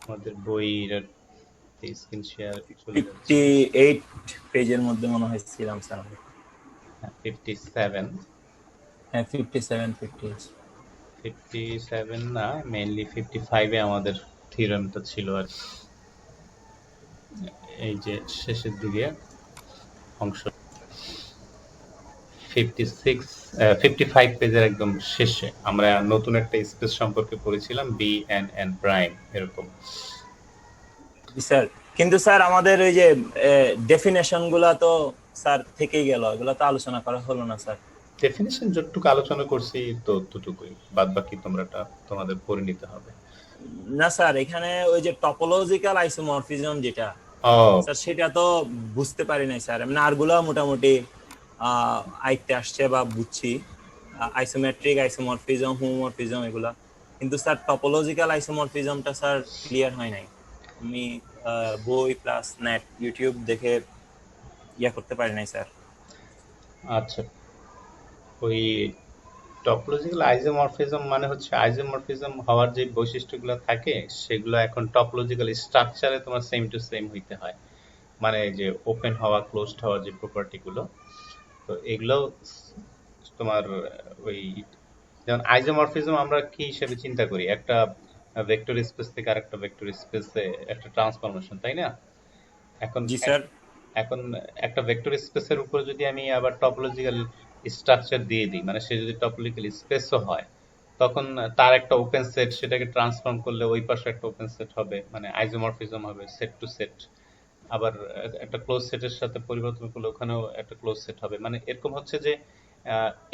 আমাদের বইয়ের screen share চলে যাচ্ছে। 58 পেজের মধ্যে মনে হয় ছিলাম স্যার। 57। হ্যাঁ 57 50। 57 না, মেইনলি 55-এ আমাদের থিওরেমটা ছিল আর কি। এই যে শেষের দিকে অংশ 55 পেজের একদম শেষে আমরা নতুন একটা স্পেস সম্পর্কে পড়েছিলাম, বি এন এন প্রাইম এরকম। স্যার কিন্তু স্যার আমাদের ওই যে ডেফিনেশন গুলা তো স্যার থেকেই গেল, এগুলো তো আলোচনা করা হলো না স্যার। ডেফিনিশন যতটুকু আলোচনা করছি তো ততটুকুই, বাদ বাকি তোমাদের পড়ে নিতে হবে। না স্যার, এখানে ওই যে টপোলজিক্যাল আইসোমরফিজম যেটা ও স্যার, সেটা তো বুঝতে পারি নাই স্যার। এমনি আরগুলো মোটামুটি আইতে আসছে বা বুঝছি, আইসোমেট্রিক আইসোমরফিজম, হোমোমরফিজম এগুলা। কিন্তু স্যার টপোলজিক্যাল আইসোমরফিজমটা স্যার ক্লিয়ার হয় নাই। আমি বই প্লাস নেট ইউটিউব দেখে করতে পারি নাই স্যার। আচ্ছা, ওই টপোলজিক্যাল আইসোমরফিজম মানে হচ্ছে আইসোমরফিজম হওয়ার যে বৈশিষ্ট্যগুলো থাকে সেগুলো এখন টপোলজিক্যাল স্ট্রাকচারে তোমার সেম টু সেম হইতে হয়। মানে যে ওপেন হওয়া ক্লোজড হওয়া যে প্রপার্টি গুলো, তো এগুলো তোমার ওই যেমন আইসোমরফিজম আমরা কি হিসেবে চিন্তা করি, একটা ভেক্টর স্পেস থেকে আরেকটা ভেক্টর স্পেসে একটা ট্রান্সফরমেশন, তাই না? এখন জি স্যার। এখন একটা ভেক্টর স্পেসের উপর যদি আমি আবার টপোলজিক্যাল স্ট্রাকচার দিয়ে দিই, মানে সে যদি টপোলজিক্যাল স্পেসও হয়, তখন তার একটা ওপেন সেট, সেটাকে ট্রান্সফর্ম করলে ওই পাশে একটা ওপেন সেট হবে, মানে আইসোমরফিজম হবে সেট টু সেট। আবার একটা ক্লোজ সেটের সাথে পরিবর্তন করলে ওখানেও একটা ক্লোজ সেট হবে। মানে এরকম হচ্ছে যে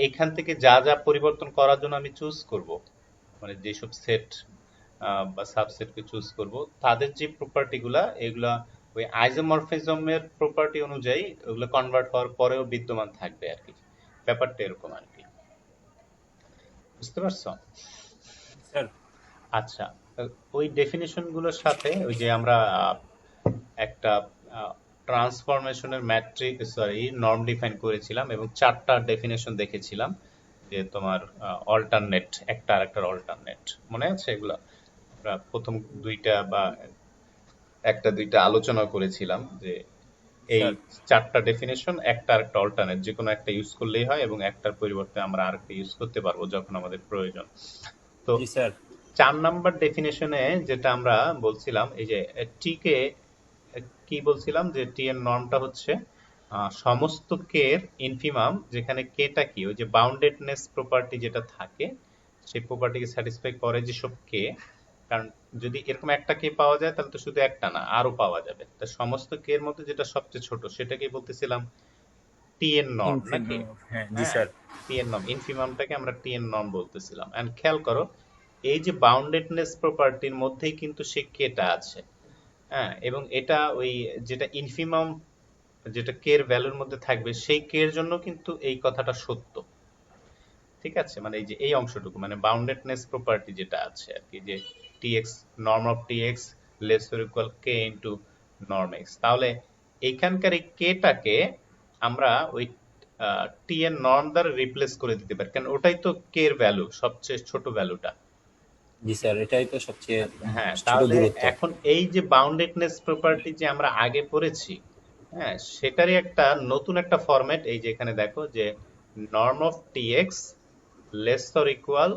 এইখান থেকে যা যা পরিবর্তন করার জন্য আমি চুজ করব, মানে যেসব সেট বা সাবসেটকে চুজ করব, তাদের যে প্রপার্টি গুলা এগুলা ওই আইসোমরফিজমের প্রপার্টি অনুযায়ী ওগুলো কনভার্ট হওয়ার পরেও বিদ্যমান থাকবে আর কি। ব্যাপারটা এরকম আর কি, বুঝতে পারছো? স্যার আচ্ছা, ওই ডেফিনেশন গুলোর সাথে ওই যে আমরা একটা ট্রান্সফরমেশনের ম্যাট্রিক সরি নর্ম ডিফাইন করেছিলাম এবং চারটা ডেফিনেশন দেখেছিলাম, যে তোমার অল্টারনেট, একটা আর একটা অল্টারনেট, মনে আছে এগুলো? আমরা প্রথম দুইটা বা একটা দুইটা আলোচনা করেছিলাম যে এই স্যার চারটা ডেফিনেশন একটা আর একটা অল্টারনেট, যে কোনো একটা ইউজ করলেই হয় এবং একটার পরিবর্তে আমরা আরেকটা ইউজ করতে পারবো যখন আমাদের প্রয়োজন। তো জি স্যার। 4 নাম্বার ডেফিনেশনে যেটা আমরা বলছিলাম, এই যে টি কে কি বলছিলাম, যে টি এর নর্মটা হচ্ছে সমস্ত কে এর ইনফিমাম, যেখানে কেটা কি ওই যে বাউন্ডেডনেস প্রপার্টি যেটা থাকে সেই প্রপার্টিকে স্যাটিসফাই করে যেসব কে, কারণ যদি এরকম একটা কে পাওয়া যায় তাহলে তো শুধু একটা না, আরো পাওয়া যাবে। তা সমস্ত কে এর মধ্যে যেটা সবচেয়ে ছোট সেটাকেই বলতেছিলাম টি এর নর্ম, নাকি? ইনফিনিট, হ্যাঁ জি হ্যাঁ, স্যার। টি এর নর্ম, ইনফিমামটাকে আমরা টি এর নর্ম বলতেছিলাম। এন্ড খেয়াল করো, এই যে বাউন্ডেডনেস প্রপার্টির মধ্যেই কিন্তু সে কেটা আছে। হ্যাঁ, এবং এটা ওই যেটা ইনফিমাম, যেটা কে এর ভ্যালুর মধ্যে থাকবে সেই কে এর জন্য কিন্তু এই কথাটা সত্য। ঠিক আছে, মানে এই যে এই অংশটুকু মানে বাউন্ডেডনেস প্রপার্টি যেটা আছে আর কি, যে TX norm of TX less or equal K into norm x, তাহলে এইখানকার এই কেটাকে আমরা ওই টি এর নর্ম দ্বারা রিপ্লেস করে দিতে পারি, কারণ ওটাই তো কে এর ভ্যালু, সবচেয়ে ছোট ভ্যালুটা। জি স্যার, এটাই তো সবচেয়ে হ্যাঁ, ছোট তাহলে দূরত্ব। এখন এই যে বাউন্ডেডনেস প্রপার্টি যে আমরা আগে পড়েছি, হ্যাঁ, সেটারই একটা নতুন একটা ফরম্যাট এই যে এখানে দেখো, যে norm of TX less or equal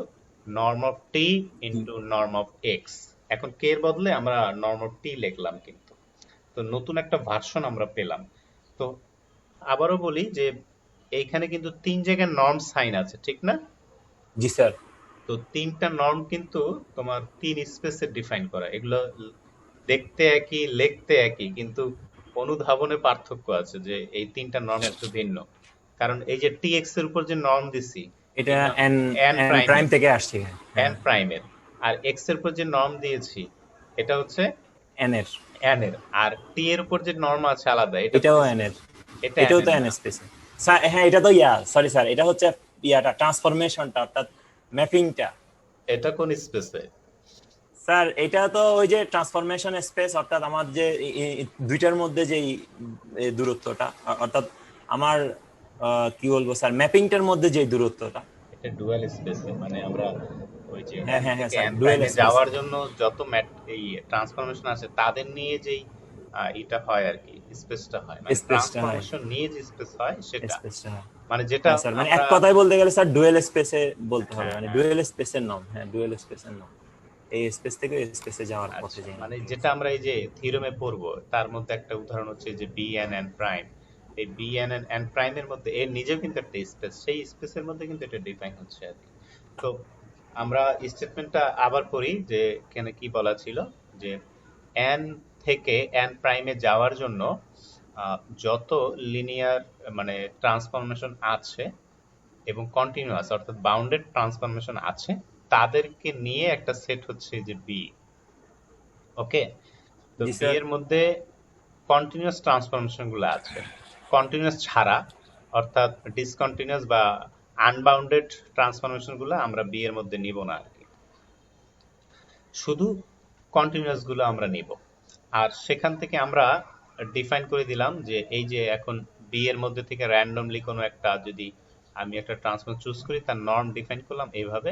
norm of T into norm of x. এখন কে এর বদলে আমরা নর্ম অফ টি লিখলাম, কিন্তু তো নতুন একটা ভার্সন আমরা পেলাম। তো আবারও বলি যে এইখানে কিন্তু 3 জায়গায় নর্ম সাইন আছে, ঠিক না? জি স্যার। তো 3টা নর্ম কিন্তু তোমার 3 স্পেসে ডিফাইন করা, এগুলো দেখতে একই লিখতে একই, কিন্তু অনুধাবনে পার্থক্য আছে, যে এই 3টা নর্ম স্যার কিন্তু ভিন্ন। কারণ এই যে টি এক্স এর উপর যে নর্ম দিছি, এটা এন, এন এন প্রাইম প্রাইমের, থেকে আসছে। এন হ্যাঁ প্রাইমের, আর এক্স এর উপর যে নর্ম দিয়েছি এটা হচ্ছে এন এর। এন এর, আর টি এর উপর যে নর্ম আছে আলাদা, এটা এটাও কোন এন স্পেস? এর। এটা এন এটাও এর তো এন না, স্পেস। স্যার হ্যাঁ, এটা তো সরি স্যার, এটা হচ্ছে ট্রান্সফরমেশনটা, অর্থাৎ ম্যাপিংটা। এটা কোন স্পেসে? স্যার এটা তো ওই যে ট্রান্সফরমেশন স্পেস, অর্থাৎ আমার যে দুইটার মধ্যে যে দূরত্বটা, অর্থাৎ আমার কি বলবো স্যার, ম্যাপিংটার মধ্যে যে দূরত্বটা। এটা ডুয়াল স্পেসে, মানে আমরা ওই যে হ্যাঁ n হ্যাঁ হ্যাঁ থেকে স্যার, n ডুয়েল প্রাইমে স্পেস। যাওয়ার জন্য যত এই ট্রান্সফরমেশন আছে তাদের নিয়ে যেই এটা হয় আর কি, স্পেসটা হয়, মানে স্পেসটা হয়, ট্রান্সফরমেশন নিয়ে যে স্পেস হয় সেটা, স্পেসটা হয়। মানে যেটা হ্যাঁ স্যার, মানে এক আমরা কথায় বলতে গেলে স্যার ডুয়েল স্পেসে বলতে হবে, হ্যাঁ মানে হ্যাঁ ডুয়েল স্পেসের নাম, হ্যাঁ ডুয়েল স্পেসের নাম, এই স্পেস থেকে স্পেসে যাওয়ার পথে আচ্ছা, যে মানে নামটি যেটা আছে। আমরা এই যে থিওরেমে পড়বো তার মধ্যে একটা উদাহরণ হচ্ছে যে বি এন এন প্রাইম। এই বি এন এন এন প্রাইমের মধ্যে এর নিজেও কিন্তু একটা স্পেস, সেই স্পেসের মধ্যে কিন্তু এটা ডিফাইন হচ্ছে আর কি। তো আমরা স্টেটমেন্টটা আবার পড়ি যে এখানে কি বলা ছিল, যে এন থেকে এন প্রাইমে যাওয়ার জন্য যত লিনিয়ার মানে ট্রান্সফরমেশন আছে এবং কন্টিনিউয়াস অর্থাৎ বাউন্ডেড ট্রান্সফরমেশন আছে, তাদেরকে নিয়ে একটা সেট হচ্ছে যে বি। ওকে, তো জি বি স্যার। এর মধ্যে কন্টিনিউয়াস ট্রান্সফরমেশন গুলো আছে, কন্টিনিউয়াস ছাড়া অর্থাৎ ডিসকন্টিনিউয়াস বা আনবাউন্ডেড ট্রান্সফরমেশন গুলো আমরা বি এর মধ্যে নিব না আর কি, শুধু কন্টিনিউয়াস গুলো আমরা নিব। আর সেখান থেকে আমরা ডিফাইন করে দিলাম যে এই যে এখন বি এর মধ্যে থেকে র্যান্ডমলি কোনো একটা যদি আমি একটা ট্রান্সফর্ম চুজ করি তার নর্ম ডিফাইন করলাম এইভাবে,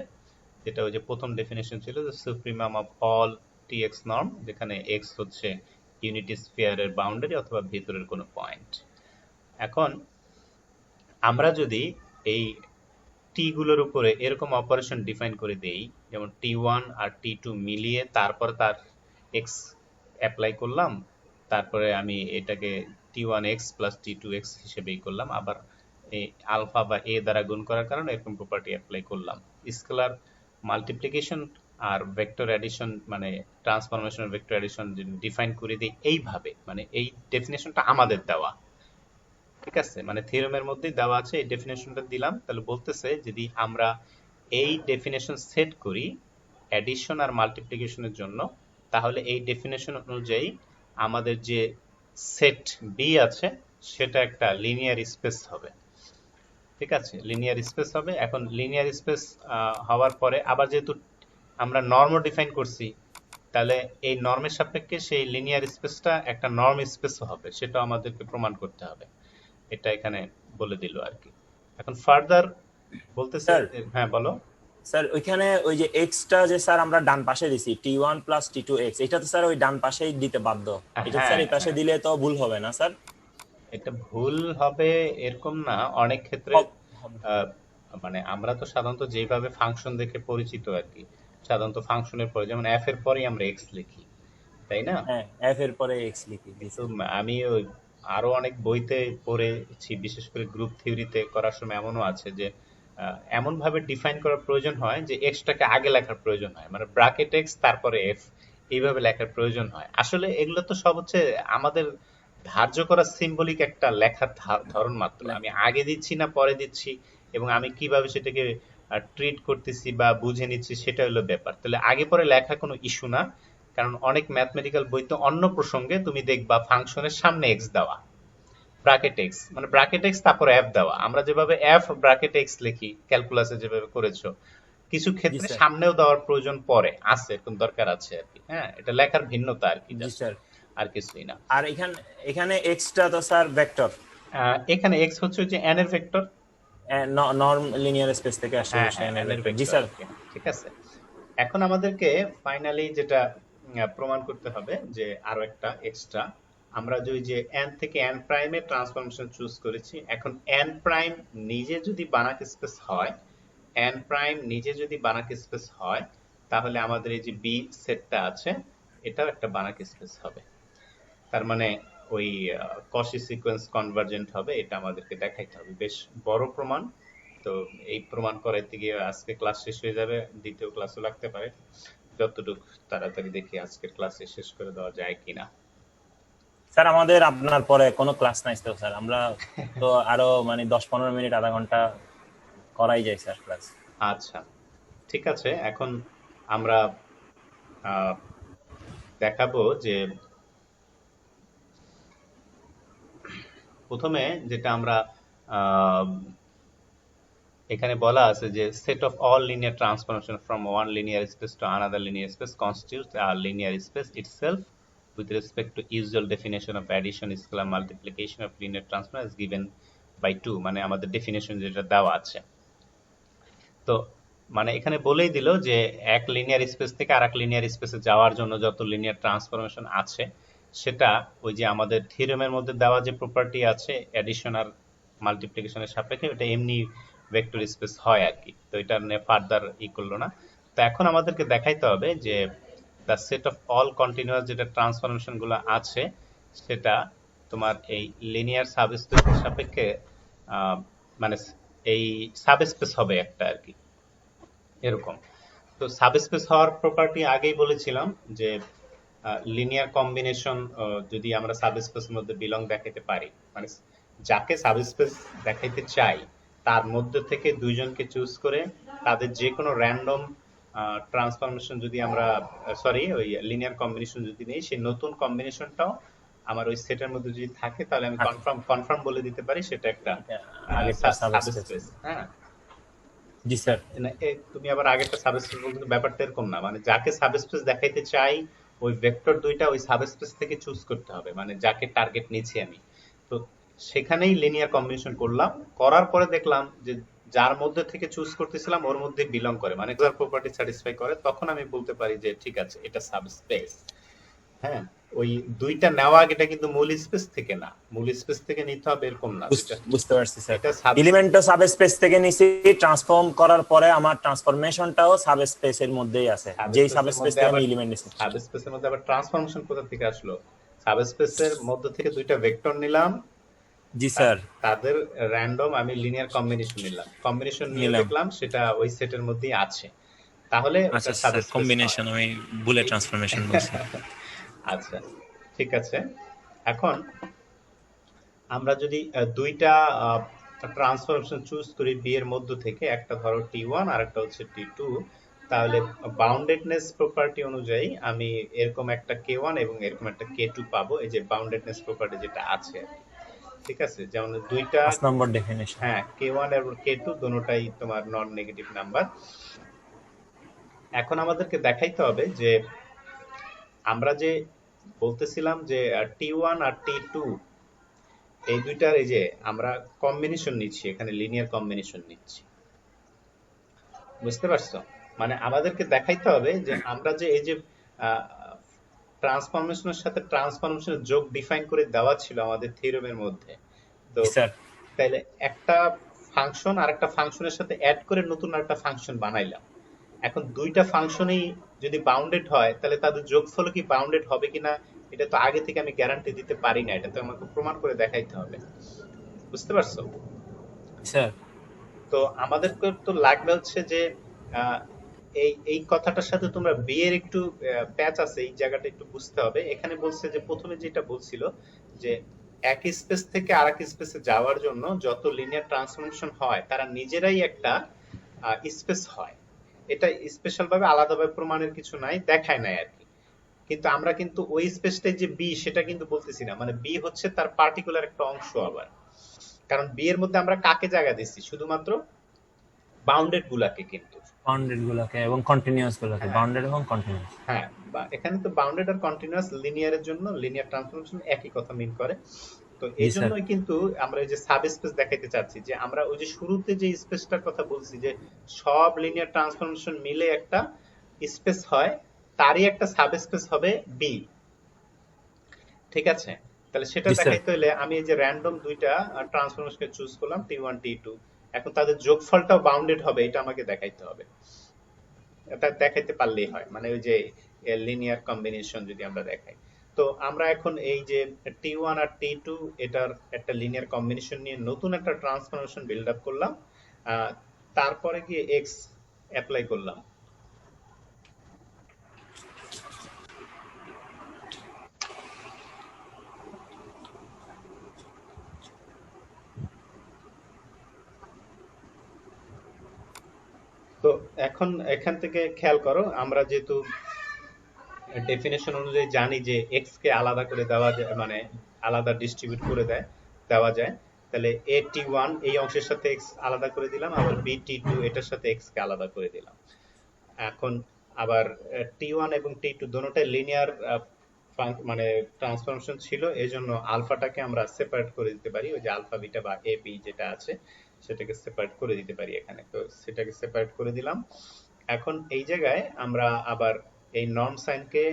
যেটা ওই যে প্রথম ডেফিনেশন ছিল যে supremum of all T X norm, যেখানে এক্স হচ্ছে ইউনিটি স্ফিয়ারের বাউন্ডারি অথবা ভেতরের কোনো পয়েন্ট। এখন আমরা যদি এই টি গুলোর উপরে এরকম অপারেশন ডিফাইন করে দেই, যেমন টি ওয়ান আর টি টু মিলিয়ে তারপর তার এক্স অ্যাপ্লাই করলাম, তারপরে আমি এটাকে টি ওয়ান এক্স প্লাস টি টু এক্স হিসেবেই করলাম, আবার এই আলফা বা এ দ্বারা গুণ করার কারণে এরকম প্রপার্টি অ্যাপ্লাই করলাম। স্কেলার মাল্টিপ্লিকেশন আর ভেক্টর অ্যাডিশন মানে ট্রান্সফরমেশন ভেক্টর অ্যাডিশন ডিফাইন করে দিই এইভাবে, মানে এই ডেফিনেশনটা আমাদের দেওয়া, ঠিক আছে, মানে থিওরেমের মধ্যেই দেওয়া আছে, এই ডেফিনেশনটা দিলাম। তাহলে বলতেছে যদি আমরা এই ডেফিনেশন সেট করি অ্যাডিশন আর মাল্টিপ্লিকেশনের জন্য, তাহলে এই ডেফিনেশন অনুযায়ী আমাদের যে সেট বি আছে সেটা একটা লিনিয়ার স্পেস হবে, ঠিক আছে, লিনিয়ার স্পেস হবে। এখন লিনিয়ার স্পেস হওয়ার পরে আবার যেহেতু আমরা নর্ম ডিফাইন করছি, তাহলে এই নর্মের সাপেক্ষে সেই লিনিয়ার স্পেসটা একটা নর্ম স্পেস হবে, সেটা আমাদেরকে প্রমাণ করতে হবে, এটা এখানে বলে দিল আর কি। এখন ফার্দার বলতেছে স্যার, হ্যাঁ বলো। স্যার ওইখানে ওই যে এক্সটা যে স্যার আমরা ডান পাশে দিছি টি ওয়ান প্লাস টি টু এক্স, এটা তো স্যার ওই ডান পাশেই দিতে বাধ্য, এটা স্যার হ্যাঁ এই পাশে হ্যাঁ, দিলে তো ভুল হবে না স্যার? এটা ভুল হবে এরকম না, অনেক ক্ষেত্রে আহ, মানে আমরা তো সাধারণত যেভাবে ফাংশন দেখে পরিচিত আর কি, সাধারণত ফাংশনের পরে যেমন এফ এর পরেই আমরা এক্স লিখি, তাই না? হ্যাঁ, এফ এর পরে এক্স লিখি, জি কিন্তু স্যার। আমি ওই আরো অনেক বইতে পড়েছি, বিশেষ করে গ্রুপ থিওরিতে করার সময় এমনও আছে যে এমন ভাবে ডিফাইন করার প্রয়োজন হয় যে এক্সটাকে আগে লেখার প্রয়োজন হয়, মানে ব্র্যাকেট এক্স তারপরে এফ, এইভাবে লেখার প্রয়োজন হয়। আসলে এগুলো তো সব হচ্ছে আমাদের ধার্য করা সিম্বলিক একটা লেখার ধরন মাত্র, আমি আগে দিচ্ছি না পরে দিচ্ছি এবং আমি কিভাবে সেটাকে ট্রিট করতেছি বা বুঝে নিচ্ছি সেটা হলো ব্যাপার। তাহলে আগে পরে লেখা কোনো ইস্যু না, কারণ অনেক ম্যাথমেটিক্যাল বই তো অন্য প্রসঙ্গে তুমি দেখবা ফাংশনের সামনে এক্স দেওয়া, ব্র্যাকেট এক্স মানে ব্র্যাকেট এক্স তারপর এফ দেওয়া, আমরা যেভাবে এফ ব্র্যাকেট এক্স লিখি ক্যালকুলাসে যেভাবে করেছো, কিছু জি ক্ষেত্রে স্যার। সামনেও দেওয়ার প্রয়োজন পড়ে, আছে এরকম দরকার আছে আর কি। হ্যাঁ, এটা লেখার ভিন্নতা আর কি, জি জাস্ট স্যার। আর কিছুই না। আর এখানে এখানে এক্সটা তো স্যার ভেক্টর, এখানে এক্স হচ্ছে যে এন এর ভেক্টর। নর্ম লিনিয়ার স্পেস থেকে আসছে হ্যাঁ অবশ্যই হ্যাঁ, এন এর এন এর ভেক্টর, জি ভেক্টর স্যার। আর কি, ঠিক আছে। এখন আমাদেরকে ফাইনালি যেটা প্রমাণ করতে হবে যে আরো একটা এক্সট্রা, আমরা যে এন থেকে এন প্রাইমে ট্রান্সফরমেশন চুজ করেছি, এখন এন প্রাইম নিজে যদি বানাক স্পেস হয়, এন প্রাইম নিজে যদি বানাক স্পেস হয়, তাহলে আমাদের এই যে বি সেটটা আছে এটাও একটা বানাক স্পেস হবে। তার মানে ওই কশি সিকোয়েন্স কনভার্জেন্ট হবে, এটা আমাদেরকে দেখাইতে হবে, বেশ বড় প্রমাণ। তো এই প্রমাণ করাইতে গিয়ে আজকে ক্লাস শেষ হয়ে যাবে, দ্বিতীয় ক্লাসও লাগতে পারে, যতটুকু তাড়াতাড়ি দেখি আজকের ক্লাসে শেষ করে দেওয়া যায় কিনা। স্যার আমাদের আপনার পরে কোনো ক্লাস নাই তো স্যার, আমরা তো আরো মানে 10-15 মিনিট আধা ঘন্টা করাই যায় স্যার ক্লাস। আচ্ছা, ঠিক আছে। এখন আমরা আহ, দেখাবো যে প্রথমে যেটা আমরা আহ, এখানে বলা আছে যে set of all linear transformation from one linear space to another linear space constitutes a linear space itself with respect to usual definition of addition scalar multiplication of linear transform as given by 2, মানে আমাদের definition যেটা দেওয়া আছে। তো মানে এখানে বলেই দিল যে এক লিনিয়ার স্পেস থেকে আরেক লিনিয়ার স্পেসে যাওয়ার জন্য যত লিনিয়ার ট্রান্সফরমেশন আছে সেটা ওই যে আমাদের থিওরেমের মধ্যে দেওয়া যে প্রপার্টি আছে অ্যাডিশন আর মাল্টিপ্লিকেশনের সাপেক্ষে ওটা এমনি ভেক্টর স্পেস হয় আর কি। তো এটা নিয়ে ফার্দার করলো না। তো এখন আমাদেরকে দেখাইতে হবে যে the set of all continuous যেটা ট্রান্সফরমেশন গুলো আছে সেটা তোমার এই লিনিয়ার সাবস্পেসের সাপেক্ষে মানে এই সাবস্পেস হবে একটা আর কি, এরকম। তো সাবস্পেস হওয়ার প্রপার্টি আগেই বলেছিলাম যে লিনিয়ার কম্বিনেশন যদি আমরা সাবস্পেসের মধ্যে বিলং দেখাইতে পারি, মানে যাকে সাবস্পেস দেখাইতে চাই তার মধ্যে থেকে দুইজনকে চুজ করে তাদের যে কোনো র্যান্ডম ট্রান্সফরমেশন যদি আমরা সরি ওই লিনিয়ার কম্বিনেশন যদি নেই, সেই নতুন কম্বিনেশনটাও আমার ওই সেটের মধ্যে যদি থাকে তাহলে আমি কনফার্ম বলে দিতে পারি সেটা একটা আগেরটা সাবস্পেস। সাবস্পেস। হ্যাঁ, জি স্যার। তুমি আবার আগেরটা সাবস্পেস বলতে ব্যাপারটা এরকম না, মানে যাকে সাবস্পেস দেখাইতে চাই ওই ভেক্টর দুইটা ওই সাবস্পেস থেকে চুজ করতে হবে, মানে যাকে টার্গেট নিচ্ছি আমি। তো সেখানেই লিনিয়ার কম্বিনেশন করলাম, করার পরে দেখলাম যে যার মধ্যে থেকে চুজ করতেছিলাম ওর মধ্যে বিলং করে, মানে যার প্রপার্টি স্যাটিসফাই করে, তখন আমি বলতে পারি যে ঠিক আছে এটা সাবস্পেস। হ্যাঁ, ওই দুইটা নেওয়া এটা কিন্তু মূল স্পেস থেকে না, মূল স্পেস থেকে নিতে হবে এরকম না। বুঝতে পারছি স্যার। এটা এলিমেন্টও সাবস্পেস থেকে নিছি, ট্রান্সফর্ম করার পরে আমার ট্রান্সফরমেশনটাও সাবস্পেসের মধ্যেই আছে, যেই সাবস্পেস থেকে আমি এলিমেন্ট নিছি। সাবস্পেসের মধ্যে আবার ট্রান্সফরমেশন কোথা থেকে আসলো? সাবস্পেসের মধ্যে থেকে দুইটা ভেক্টর নিলাম, জি স্যার। তাদের র্যান্ডম আমি লিনিয়ার কম্বিনেশন নিলাম, কম্বিনেশন নিয়ে দেখলাম সেটা ওই সেটের মধ্যেই আছে, তাহলে আচ্ছা স্যার, কম্বিনেশন আমি ভুলে ট্রান্সফরমেশন বলছি। আচ্ছা ঠিক আছে। এখন আমরা যদি দুইটা ট্রান্সফরমেশন চুজ করি বি এর মধ্য থেকে, একটা ধরো টি1 আর একটা হচ্ছে টি2, তাহলে বাউন্ডেডনেস প্রপার্টি অনুযায়ী আমি এরকম একটা কে1 এবং এরকম একটা কে2 পাবো, এই যে বাউন্ডেডনেস প্রপার্টি যেটা আছে আর কি। ঠিক আছে, যেমন দুইটা 5 নম্বর ডেফিনিশন। হ্যাঁ, কে1 এবং কে2 দুটোটাই তোমার নন নেগেটিভ নাম্বার। এখন আমাদেরকে দেখাইতে হবে যে আমরা যে বলতেছিলাম যে টি1 আর টি2 এই দুইটার এই যে আমরা কম্বিনেশন নিচ্ছি, এখানে লিনিয়ার কম্বিনেশন নিচ্ছি, বুঝতে পারছো? মানে আমাদেরকে দেখাইতে হবে যে আমরা যে এই যে ট্রান্সফরমেশনের সাথে ট্রান্সফরমেশনের যোগ ডিফাইন করে দেওয়া ছিল আমাদের থিওরেমের মধ্যে, তো তাইলে একটা ফাংশন আর একটা ফাংশনের সাথে অ্যাড করে নতুন একটা ফাংশন বানাইলাম। এখন দুইটা ফাংশনই যদি বাউন্ডেড হয় তাহলে তাদের যোগফল কি বাউন্ডেড হবে কিনা এটা তো আগে থেকে আমি গ্যারান্টি দিতে পারি না, এটা তো আমাকে প্রমাণ করে দেখাইতে হবে, বুঝতে পারছো? স্যার, তো আমাদেরকে তো লাগবে হচ্ছে যে এই এই কথাটার সাথে তোমরা বি এর একটু প্যাচ আছে, এই জায়গাটা একটু বুঝতে হবে। এখানে বলছে যে প্রথমে যেটা বলছিল যে এক স্পেস থেকে আরেক স্পেসে যাওয়ার জন্য যত লিনিয়ার ট্রান্সফরমেশন হয় তারা নিজেরাই একটা স্পেস হয়, এটা স্পেশাল ভাবে আলাদাভাবে প্রমাণের কিছু নাই, দেখায় নাই আর কি। কিন্তু আমরা কিন্তু ওই স্পেসটাই যে বি সেটা কিন্তু বলতেছি না, মানে বি হচ্ছে তার পার্টিকুলার একটা অংশ আবার, কারণ বি এর মধ্যে আমরা কাকে জায়গা দিচ্ছি? শুধুমাত্র বাউন্ডেড গুলাকে, কিন্তু বাউন্ডেড গুলোকে এবং কন্টিনিউয়াস গুলোকে, বাউন্ডেড এবং কন্টিনিউয়াস। হ্যাঁ, বা এখানে তো বাউন্ডেড আর কন্টিনিউয়াস লিনিয়ারের জন্য লিনিয়ার ট্রান্সফরমেশন একই কথা মিন করে। তো এই জন্যই কিন্তু আমরা এই যে সাবস্পেস দেখাইতে চাচ্ছি যে আমরা ওই যে শুরুতে যে স্পেসটার কথা বলছি যে সব লিনিয়ার ট্রান্সফরমেশন মিলে একটা স্পেস হয়, তারই একটা সাবস্পেস হবে বি। ঠিক আছে, তাহলে সেটা দেখাইতে হলে আমি এই যে র্যান্ডম দুইটা ট্রান্সফরমেশনকে চুজ করলাম টি1 টি2, এখন তাদের যোগফলটাও বাউন্ডেড হবে এটা আমাকে দেখাইতে হবে, এটা দেখাইতে পারলেই হয়, মানে ওই যে লিনিয়ার কম্বিনেশন যদি আমরা দেখাই। তো আমরা এখন এই যে টি1 আর টি2 এটার একটা লিনিয়ার কম্বিনেশন নিয়ে নতুন একটা ট্রান্সফরমেশন বিল্ড আপ করলাম, তারপরে গিয়ে এক্স অ্যাপ্লাই করলাম। তো এখন এখান থেকে খেয়াল করো, আমরা যেহেতু ডেফিনেশন অনুযায়ী জানি যে এক্স কে আলাদা করে দেওয়া যায়, মানে আলাদা ডিস্ট্রিবিউট করে দেওয়া যায়, তাহলে এ টি1 এই অংশের সাথে এক্স আলাদা করে দিলাম, আবার বি টি2 এটার সাথে এক্স কে আলাদা করে দিলাম। এখন আবার টি1 এবং টি2 দুটোটাই লিনিয়ার মানে ট্রান্সফরমেশন ছিল, এজন্য আলফাটাকে আমরা সেপারেট করে দিতে পারি, ওই যে আলফা বিটা বা এ বি যেটা আছে সেটাকে সেপারেট করে দিতে পারি এখানে। তো সেটাকে সেপারেট করে দিলাম। এখন এই জায়গায় আমরা আবার এই নর্ম সাইনকে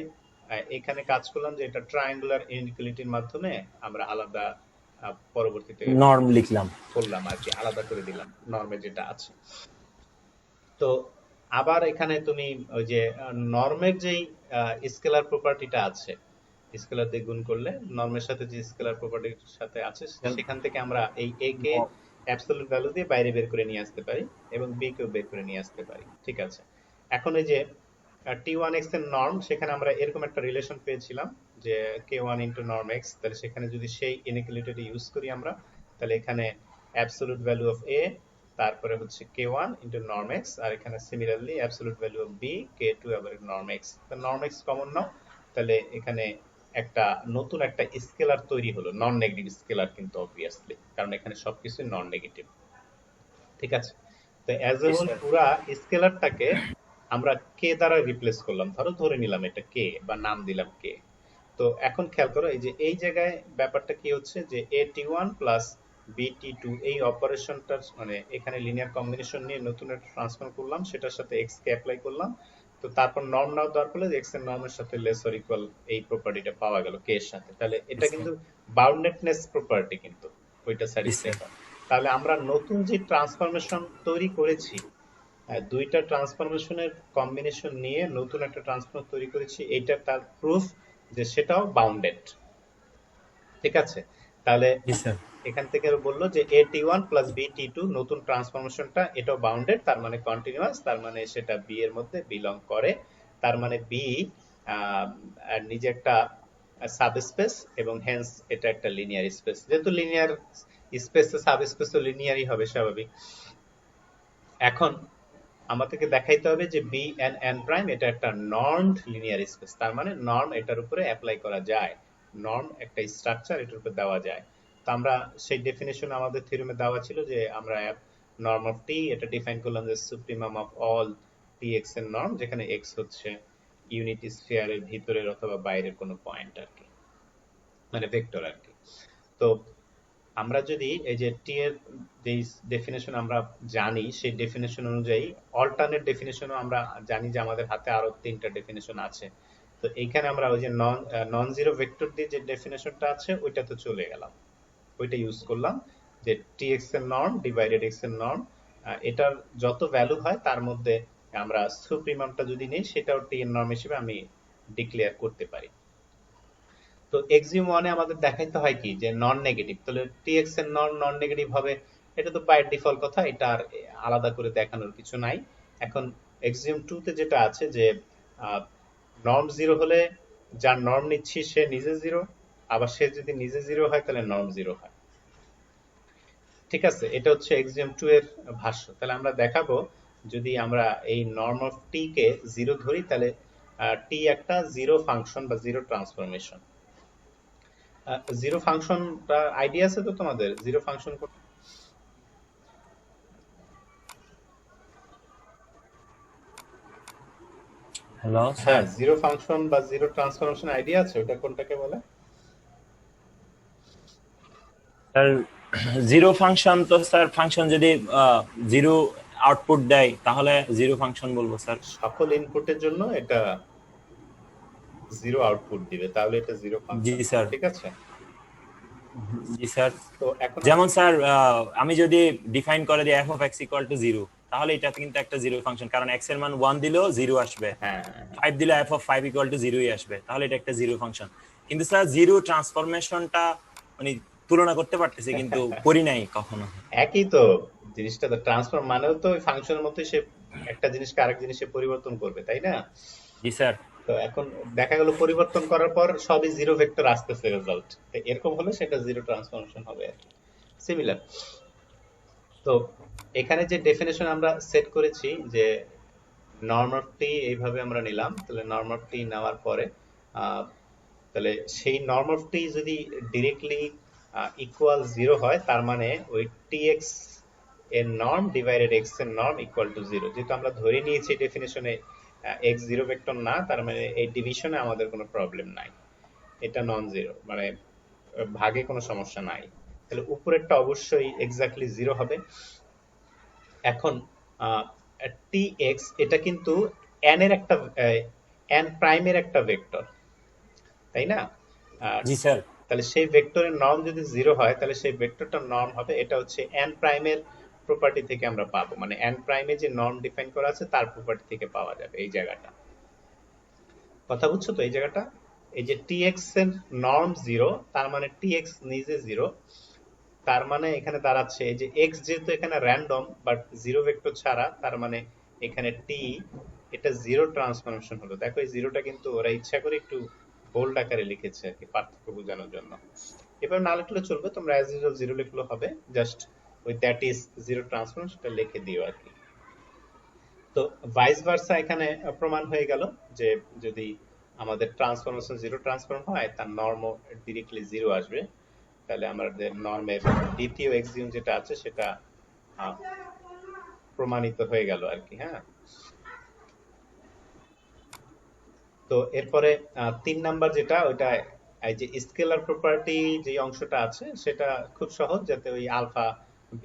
এখানে কাজ করলাম যে এটা ট্রায়াঙ্গুলার ইনইকুয়ালিটির মাধ্যমে আমরা আলাদা পরবর্তীতে নর্ম লিখলাম। করলাম আর কি, আলাদা করে দিলাম নর্মে যেটা আছে। তো আবার এখানে তুমি ওই যে নর্মের যেই স্কেলার প্রপার্টিটা আছে, স্কেলার দিয়ে গুণ করলে নর্মের সাথে যে স্কেলার প্রপার্টির সাথে আছে সেখান থেকে আমরা এই a কে অ্যাবসলিউট ভ্যালু দিয়ে বাইরে বের করে নিয়ে আসতে পারি এবং b কেও বের করে নিয়ে আসতে পারি। ঠিক আছে, এখন এই যে t1x এর নর্ম, সেখানে আমরা এরকম একটা রিলেশন পেয়েছিলাম যে k1 ইনটু নর্ম x, তাহলে সেখানে যদি সেই ইনইকুয়ালিটি ইউজ করি আমরা, তাহলে এখানে অ্যাবসলিউট ভ্যালু অফ a, তারপরে হচ্ছে k1 ইনটু নর্ম x, আর এখানে similarly absolute value of b k2 আবার নর্ম x। তো নর্ম x কমন নাও, তাহলে এখানে একটা নতুন একটা স্কেলার তৈরি হলো, নন নেগেটিভ স্কেলার, কিন্তু অবভিয়াসলি কারণ এখানে সবকিছু নন নেগেটিভ। ঠিক আছে, তো অ্যাজ এ হোল পুরা স্কেলারটাকে আমরা কে দ্বারা রিপ্লেস করলাম, ধরে নিলাম এটা কে বা নাম দিলাম কে। তো এখন খেয়াল করো এই যে এই জায়গায় ব্যাপারটা কি হচ্ছে যে at1 প্লাস bt2 এই অপারেশনটার মানে এখানে লিনিয়ার কম্বিনেশন নিয়ে নতুন একটা ট্রান্সফর্ম করলাম, সেটার সাথে x কে অ্যাপ্লাই করলাম। তো তারপর নর্ম নাও দেওয়ার ফলে x এর নর্মের সাথে লেস অর ইকুয়াল এই প্রপার্টিটা পাওয়া গেল k এর সাথে। তাহলে এটা কিন্তু বাউন্ডেডনেস প্রপার্টি, কিন্তু ওইটা স্যাটিসফাই করে। তাহলে আমরা নতুন যে ট্রান্সফরমেশন তৈরি করেছি, দুইটা ট্রান্সফরমেশনের কম্বিনেশন নিয়ে নতুন একটা ট্রান্সফর্ম তৈরি করেছি, এইটা তার প্রুফ যে সেটাও বাউন্ডেড। ঠিক আছে, তাহলে এখান থেকে বললো যে at1 প্লাস bt2 নতুন ট্রান্সফরমেশনটা এটাও বাউন্ডেড, তার মানে কন্টিনিউয়াস, তার মানে সেটা b এর মধ্যে বিলং করে, তার মানে b নিজে একটা সাবস্পেস এবং হেন্স এটা একটা লিনিয়ার স্পেস। যেহেতু লিনিয়ার স্পেসে সাবস্পেস তো লিনিয়ারই হবে স্বাভাবিক। এখন আমাদেরকে দেখাইতে হবে যে বি এন এন প্রাইম এটা একটা নর্মড লিনিয়ার স্পেস, তার মানে নর্ম এটার উপরে অ্যাপ্লাই করা যায়, নর্ম একটা স্ট্রাকচার এটার উপরে দেওয়া যায়। তো আমরা সেই ডেফিনেশন আমাদের থিওরেমে দেওয়া ছিল যে আমরা নর্ম অফ টি এটা ডিফাইন করলাম যে supremum of all T X এর নর্ম, যেখানে এক্স হচ্ছে ইউনিট স্ফিয়ারের ভিতরের অথবা বাইরের কোনো পয়েন্ট আর কি, মানে ভেক্টর আর কি। তো আমরা যদি এই যে টি এর যে ডেফিনেশন আমরা জানি সেই ডেফিনেশন অনুযায়ী অল্টারনেট ডেফিনেশনও আমরা জানি যে আমাদের হাতে আরো তিনটা ডেফিনেশন আছে। তো এইখানে আমরা ওই যে নন জিরো ভেক্টর দিয়ে যে ডেফিনেশনটা আছে ওইটা তো চলে গেলাম, ওইটা ইউজ করলাম যে টি এক্স এর নর্ম ডিভাইডেড এক্স এর নর্ম, এটার যত ভ্যালু হয় তার মধ্যে আমরা সুপ্রিমামটা যদি নেই সেটাও টি এর নর্ম হিসেবে আমি ডিক্লেয়ার করতে পারি। তো এক্সিম ওয়ানে আমাদের দেখাইতে হয় কি যে নন নেগেটিভ, তাহলে টিএক্স এর নন নেগেটিভ হবে, এটা তো বাই ডিফল্ট কথা, এটা আর আলাদা করে দেখানোর কিছু নাই। এখন এক্সিম 2 তে যেটা আছে যে নর্ম জিরো হলে যার নর্ম নিচ্ছি সে নিজে জিরো, আবার সে যদি নিজে জিরো হয় তাহলে নর্ম জিরো হয়। ঠিক আছে, এটা হচ্ছে এক্সিম 2 এর ভাষ্য। তাহলে আমরা দেখাবো যদি আমরা এই norm of T K zero ধরি তাহলে টি একটা জিরো ফাংশন বা জিরো ট্রান্সফরমেশন। জিরো ফাংশনটা আইডিয়া আছে তো তোমাদের? জিরো ফাংশন হ্যালো হ্যাঁ, স্যার, জিরো ফাংশন বা জিরো ট্রান্সফরমেশন আইডিয়া আছে, ওটা কোনটাকে বলে? স্যার জিরো ফাংশন তো স্যার ফাংশন যদি জিরো আউটপুট দেয় তাহলে জিরো ফাংশন বলবো স্যার। সকল ইনপুটের জন্য এটা জিরো আউটপুট দিবে, তাহলে এটা জিরো জি ফাংশন। স্যার, ঠিক আছে, জি স্যার। তো এখন যেমন স্যার আমি যদি ডিফাইন করে দিই f of x equal to 0, তাহলে এটা কিন্তু একটা জিরো ফাংশন, কারণ x এর মান 1 দিলেও 0 আসবে, হ্যাঁ 5 দিলে f of 5 equal to 0 ই আসবে, তাহলে এটা একটা জিরো ফাংশন। কিন্তু স্যার জিরো ট্রান্সফরমেশনটা মানে তুলনা করতে পারতেছি কিন্তু করি নাই কখনো। একই তো জিনিসটা, তো ট্রান্সফর্ম মানেও তো ওই ফাংশনের মতোই সে একটা জিনিসকে আরেক জিনিসে পরিবর্তন করবে, তাই না? জি স্যার। তো এখন দেখা গেল পরিবর্তন করার পর সবই জিরো ভেক্টর আসতেছে রেজাল্ট, এরকম হলে সেটা জিরো ট্রান্সফরমেশন হবে আর কি, সিমিলার। তো এখানে যে ডেফিনেশন আমরা সেট করেছি যে নর্ম অফ টি এইভাবে আমরা নিলাম, তাহলে নর্ম অফ টি নেওয়ার পরে তাহলে সেই নর্ম অফ টি যদি ডিরেক্টলি ইকুয়াল জিরো হয় তার মানে ওই টি এক্স এর নর্ম ডিভাইডেড এক্স এর নর্ম ইকুয়াল টু জিরো। যেহেতু আমরা ধরে নিয়েছি ডেফিনেশনে এক্স জিরো ভেক্টর না, তার মানে এই ডিভিশনে আমাদের কোনো প্রবলেম নাই, এটা নন জিরো, মানে ভাগে কোনো সমস্যা নাই। তাহলে উপরেরটা অবশ্যই এক্স্যাক্টলি জিরো হবে, এখন টি এক্স এটা কিন্তু এন এর একটা এন প্রাইমের একটা ভেক্টর, তাই না? আর জি স্যার। তাহলে সেই ভেক্টরের নর্ম যদি জিরো হয় তাহলে সেই ভেক্টরটার নর্ম হবে, এটা হচ্ছে এন প্রাইমের প্রপার্টি থেকে আমরা পাবো, মানে এন প্রাইমে যে নর্ম ডিফাইন করা আছে তার প্রপার্টি থেকে পাওয়া যাবে এই জায়গাটা। কথা বুঝছো তো এই জায়গাটা? এই যে টি এক্স এর নর্ম জিরো, তার মানে টি এক্স নিজে জিরো, তার মানে এখানে দাঁড়াচ্ছে এই যে এক্স যেহেতু এখানে র্যান্ডম বাট জিরো ভেক্টর ছাড়া, তার মানে এখানে টি এটা জিরো ট্রান্সফরমেশন হলো। দেখো এই জিরোটা কিন্তু ওরা ইচ্ছা করে একটু বোল্ড আকারে লিখেছে আর কি, পার্থক্য বোঝানোর জন্য। এবার না লিখলে চলবে, তোমরা অ্যাজ ইউজুয়াল জিরো লিখলেও হবে, জাস্ট ওই দ্যাট ইজ জিরো ট্রান্সফরমেশনটা লিখে দিও আর কি। তো ভাইস ভার্সা এখানে প্রমাণ হয়ে গেল যে যদি আমাদের ট্রান্সফরমেশন জিরো ট্রান্সফর্ম হয় তার নর্মও ডিরেক্টলি জিরো আসবে, তাহলে আমাদের নর্মের দ্বিতীয় এক্সিওম যেটা আছে সেটা আহ, প্রমাণিত হয়ে গেল আর কি। হ্যাঁ, তো এরপরে 3 নাম্বার যেটা, ওইটা এই যে স্কেলার প্রপার্টি যে অংশটা আছে সেটা খুব সহজ, যাতে ওই আলফা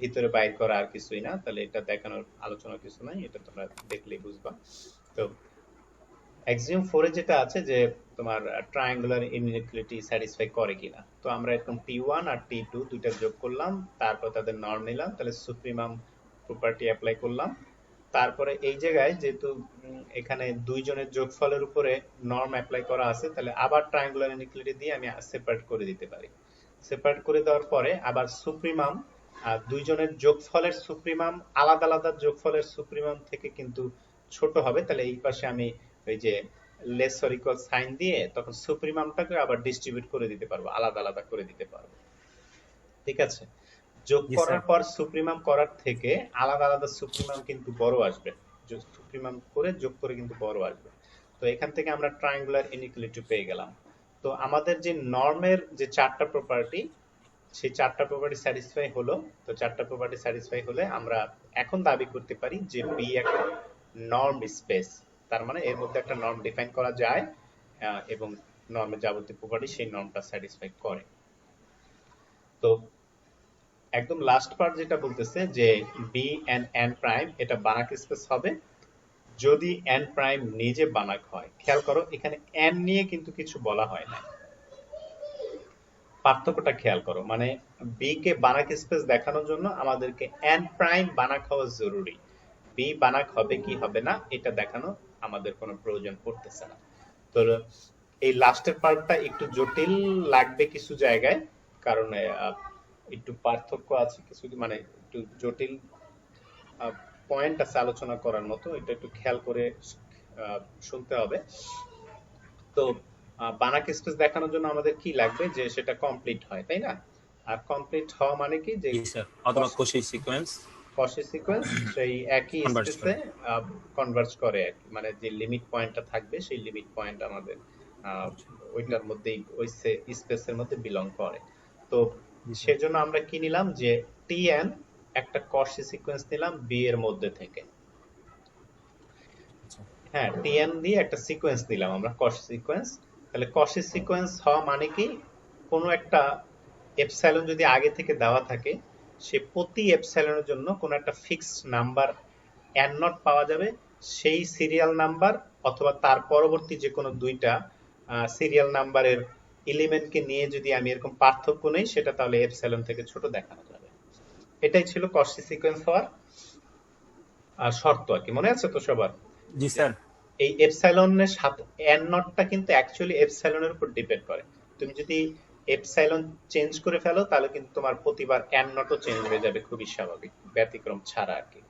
ভিতরে বাইর করা আর কিছুই না, তাহলে এটা দেখানোর আলোচনা কিছু নাই, এটা তোমরা দেখলেই বুঝবা। তো অ্যাক্সিওম 4 এ যেটা আছে যে তোমার ট্রায়াঙ্গুলার ইনইকুয়ালিটি স্যাটিসফাই করে কিনা, তো আমরা এরকম T1 আর T2 দুইটা যোগ করলাম, তারপর তাদের নর্ম নিলাম, তাহলে সুপ্রিমাম প্রপার্টি অ্যাপ্লাই করলাম। তারপরে এই জায়গায় যেহেতু এখানে দুইজনের যোগফলের উপরে নর্ম অ্যাপ্লাই করা আছে, তাহলে আবার ট্রায়াঙ্গুলার ইনইকুয়ালিটি দিয়ে আমি সেপারেট করে দিতে পারি। সেপারেট করে দেওয়ার পরে আবার সুপ্রিমাম, দুইজনের যোগফলের সুপ্রিমাম আলাদা আলাদা যোগফলের সুপ্রিমাম থেকে কিন্তু ছোট হবে, তাহলে এই পাশে আমি ওই যে লেস অর ইকুয়াল সাইন দিয়ে তখন সুপ্রিমামটাকে আবার ডিস্ট্রিবিউট করে দিতে পারবো, আলাদা আলাদা করে দিতে পারবো। ঠিক আছে? যোগ জি করার স্যার। পর সুপ্রিমাম করার থেকে আলাদা আলাদা সুপ্রিমাম কিন্তু বড় আসবে, সুপ্রিমাম করে যোগ করে কিন্তু বড় আসবে। তো এখান থেকে আমরা ট্রায়াঙ্গুলার ইনইকুয়ালিটি পেয়ে গেলাম। তো আমাদের যে নর্মের যে 4টা প্রপার্টি, সেই 4টা প্রপার্টি স্যাটিসফাই হলো। তো 4টা প্রপার্টি স্যাটিসফাই হলে আমরা এখন দাবি করতে পারি যে বি একটা নর্ম স্পেস, তার মানে এর মধ্যে একটা নর্ম ডিফাইন করা যায় এবং নর্মের যাবতীয় প্রপার্টি সেই নর্মটা স্যাটিসফাই করে। তো একদম লাস্ট পার্ট যেটা বলতেছে যে বি এন্ড এন প্রাইম এটা বানাক স্পেস হবে যদি এন প্রাইম নিজে বানাক হয়। খেয়াল করো এখানে এন নিয়ে কিন্তু কিছু বলা হয় না, পার্থক্যটা খেয়াল করো, মানে বি কে বানাক স্পেস দেখানোর জন্য আমাদেরকে এন প্রাইম বানাক হওয়া জরুরি, বি বানাক হবে কি হবে না এটা দেখানো আমাদের কোনো প্রয়োজন পড়তেছে না। তো এই লাস্টের পার্টটা একটু জটিল লাগবে কিছু জায়গায়, কারণ একটু পার্থক্য আছে কিছু, মানে একটু জটিল পয়েন্ট আছে আলোচনা করার মতো, এটা একটু খেয়াল করে শুনতে হবে। তো বানাক স্পেস দেখানোর জন্য আমাদের কি লাগবে, যে সেটা কমপ্লিট হয়, তাই না? আর কমপ্লিট হওয়া মানে কি, যে জি স্যার, অথবা কোশি সিকোয়েন্স কসি সিকোয়েন্স সেই একই কনভার্স স্পেসে করে। কনভার্জ করে আর কি, মানে যে লিমিট পয়েন্টটা থাকবে সেই লিমিট পয়েন্ট আমাদের ওইটার মধ্যেই ওই স্পেসের মধ্যে বিলং করে। তো জি স্যার। সেজন্য আমরা কি নিলাম, যে টিএন একটা কসি সিকোয়েন্স নিলাম বি এর মধ্যে থেকে। আচ্ছা। হ্যাঁ, টিএন দিয়ে একটা সিকোয়েন্স দিলাম আমরা, কসি সিকোয়েন্স। তাহলে কসি সিকোয়েন্স হওয়া মানে কি, কোনো একটা এপসাইলন যদি আগে থেকে দেওয়া থাকে, সে প্রতি এপসাইলনের জন্য কোনো একটা ফিক্সড নাম্বার এন নট পাওয়া যাবে, সেই সিরিয়াল নাম্বার অথবা তার পরবর্তী যে কোনো দুইটা সিরিয়াল নাম্বারের এলিমেন্টকে নিয়ে যদি আমি এরকম পার্থক্য নেই, সেটা তাহলে এপসাইলন থেকে ছোট দেখানো যাবে। এটাই ছিল কসি সিকোয়েন্স হওয়ার শর্ত আর কি, মনে আছে তো সবার? জি যে স্যার। এই এপসাইলনের সাথে এন নটটা কিন্তু অ্যাকচুয়ালি এপসাইলনের উপর ডিপেন্ড করে। তুমি যদি এপসাইলন চেঞ্জ করে ফেলো তাহলে কিন্তু তোমার প্রতিবার এন নটও চেঞ্জ হয়ে যাবে, খুবই স্বাভাবিক, ব্যতিক্রম ছাড়া আর কি।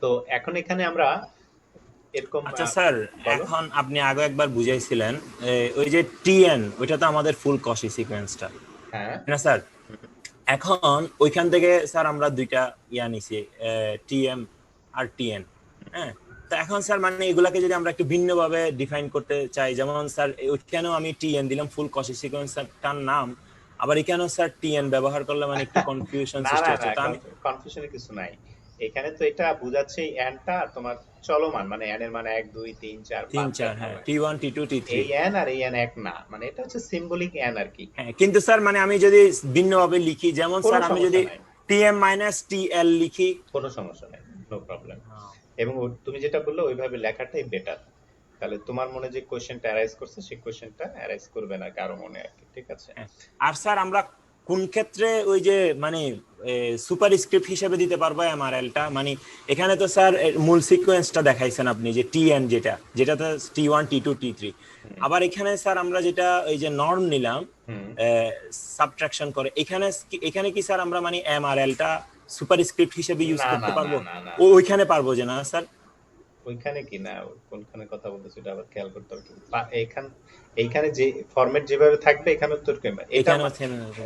তো এখন এখানে আমরা এরকম আচ্ছা স্যার, বলো। এখন আপনি আগে একবার বুঝাইছিলেন ওই যে টিএন, ওইটা তো আমাদের ফুল কসি সিকোয়েন্সটা, হ্যাঁ, না স্যার? এখন ওইখান থেকে স্যার আমরা দুইটা নিছি, টিএম আর টিএন। হ্যাঁ, তো এখন স্যার মানে এগুলাকে যদি আমরা একটু ভিন্নভাবে ডিফাইন করতে চাই, যেমন স্যার ওইখানেও আমি টিএন দিলাম ফুল কসি সিকোয়েন্সটার নাম, আবার এখানেও স্যার টিএন ব্যবহার করলে মানে একটু কনফিউশন না সৃষ্টি না হচ্ছে, না, তো আমি। কনফিউশনের কিছু নাই। এখানে তো এটা বুঝাচ্ছে এনটা আর তোমার চলমান, মানে এন এর মানে 1 2 3 4 তিন 5 চার, হ্যাঁ, টি1 টি2 টি3। এই এন আর এই এন এক না, মানে এটা হচ্ছে সিম্বলিক এন আর কি। হ্যাঁ, কিন্তু স্যার মানে আমি যদি ভিন্নভাবে লিখি, যেমন কোনো স্যার আমি সমস্যা যদি নাই। টিএম মাইনাস টিএল লিখি। কোনো সমস্যা নেই, নো প্রবলেম। এবং তুমি যেটা বললে ওইভাবে লেখাটাই বেটার, তাহলে তোমার মনে যে কোশ্চেনটা অ্যারাইজ করছে সেই কোশ্চেনটা অ্যারাইজ করবে না কারো মনে আর কি, ঠিক আছে? হ্যাঁ। আর স্যার আমরা কোন ক্ষেত্রে ওই যে মানে সুপার স্ক্রিপ্ট হিসেবে দিতে পারবো এমআরএলটা? মানে এখানে তো স্যার মূল সিকোয়েন্সটা দেখাইছেন আপনি, যে টিএন যেটাতে T1 T2 T3। আবার এখানে স্যার আমরা যেটা ওই যে নর্ম নিলাম হুম। সাবট্রাকশন করে, এখানে কি স্যার আমরা মানে এমআরএলটা সুপার স্ক্রিপ্ট হিসেবে ইউজ না করতে না পারবো? না না না, ওইখানে পারবো যে না স্যার? ওইখানে কি না, কোনখানে কথা বলতেছো এটা আবার খেয়াল করতে হবে। এইখানে যে ফরম্যাট যেভাবে থাকবে এখানে তো এটা এখানে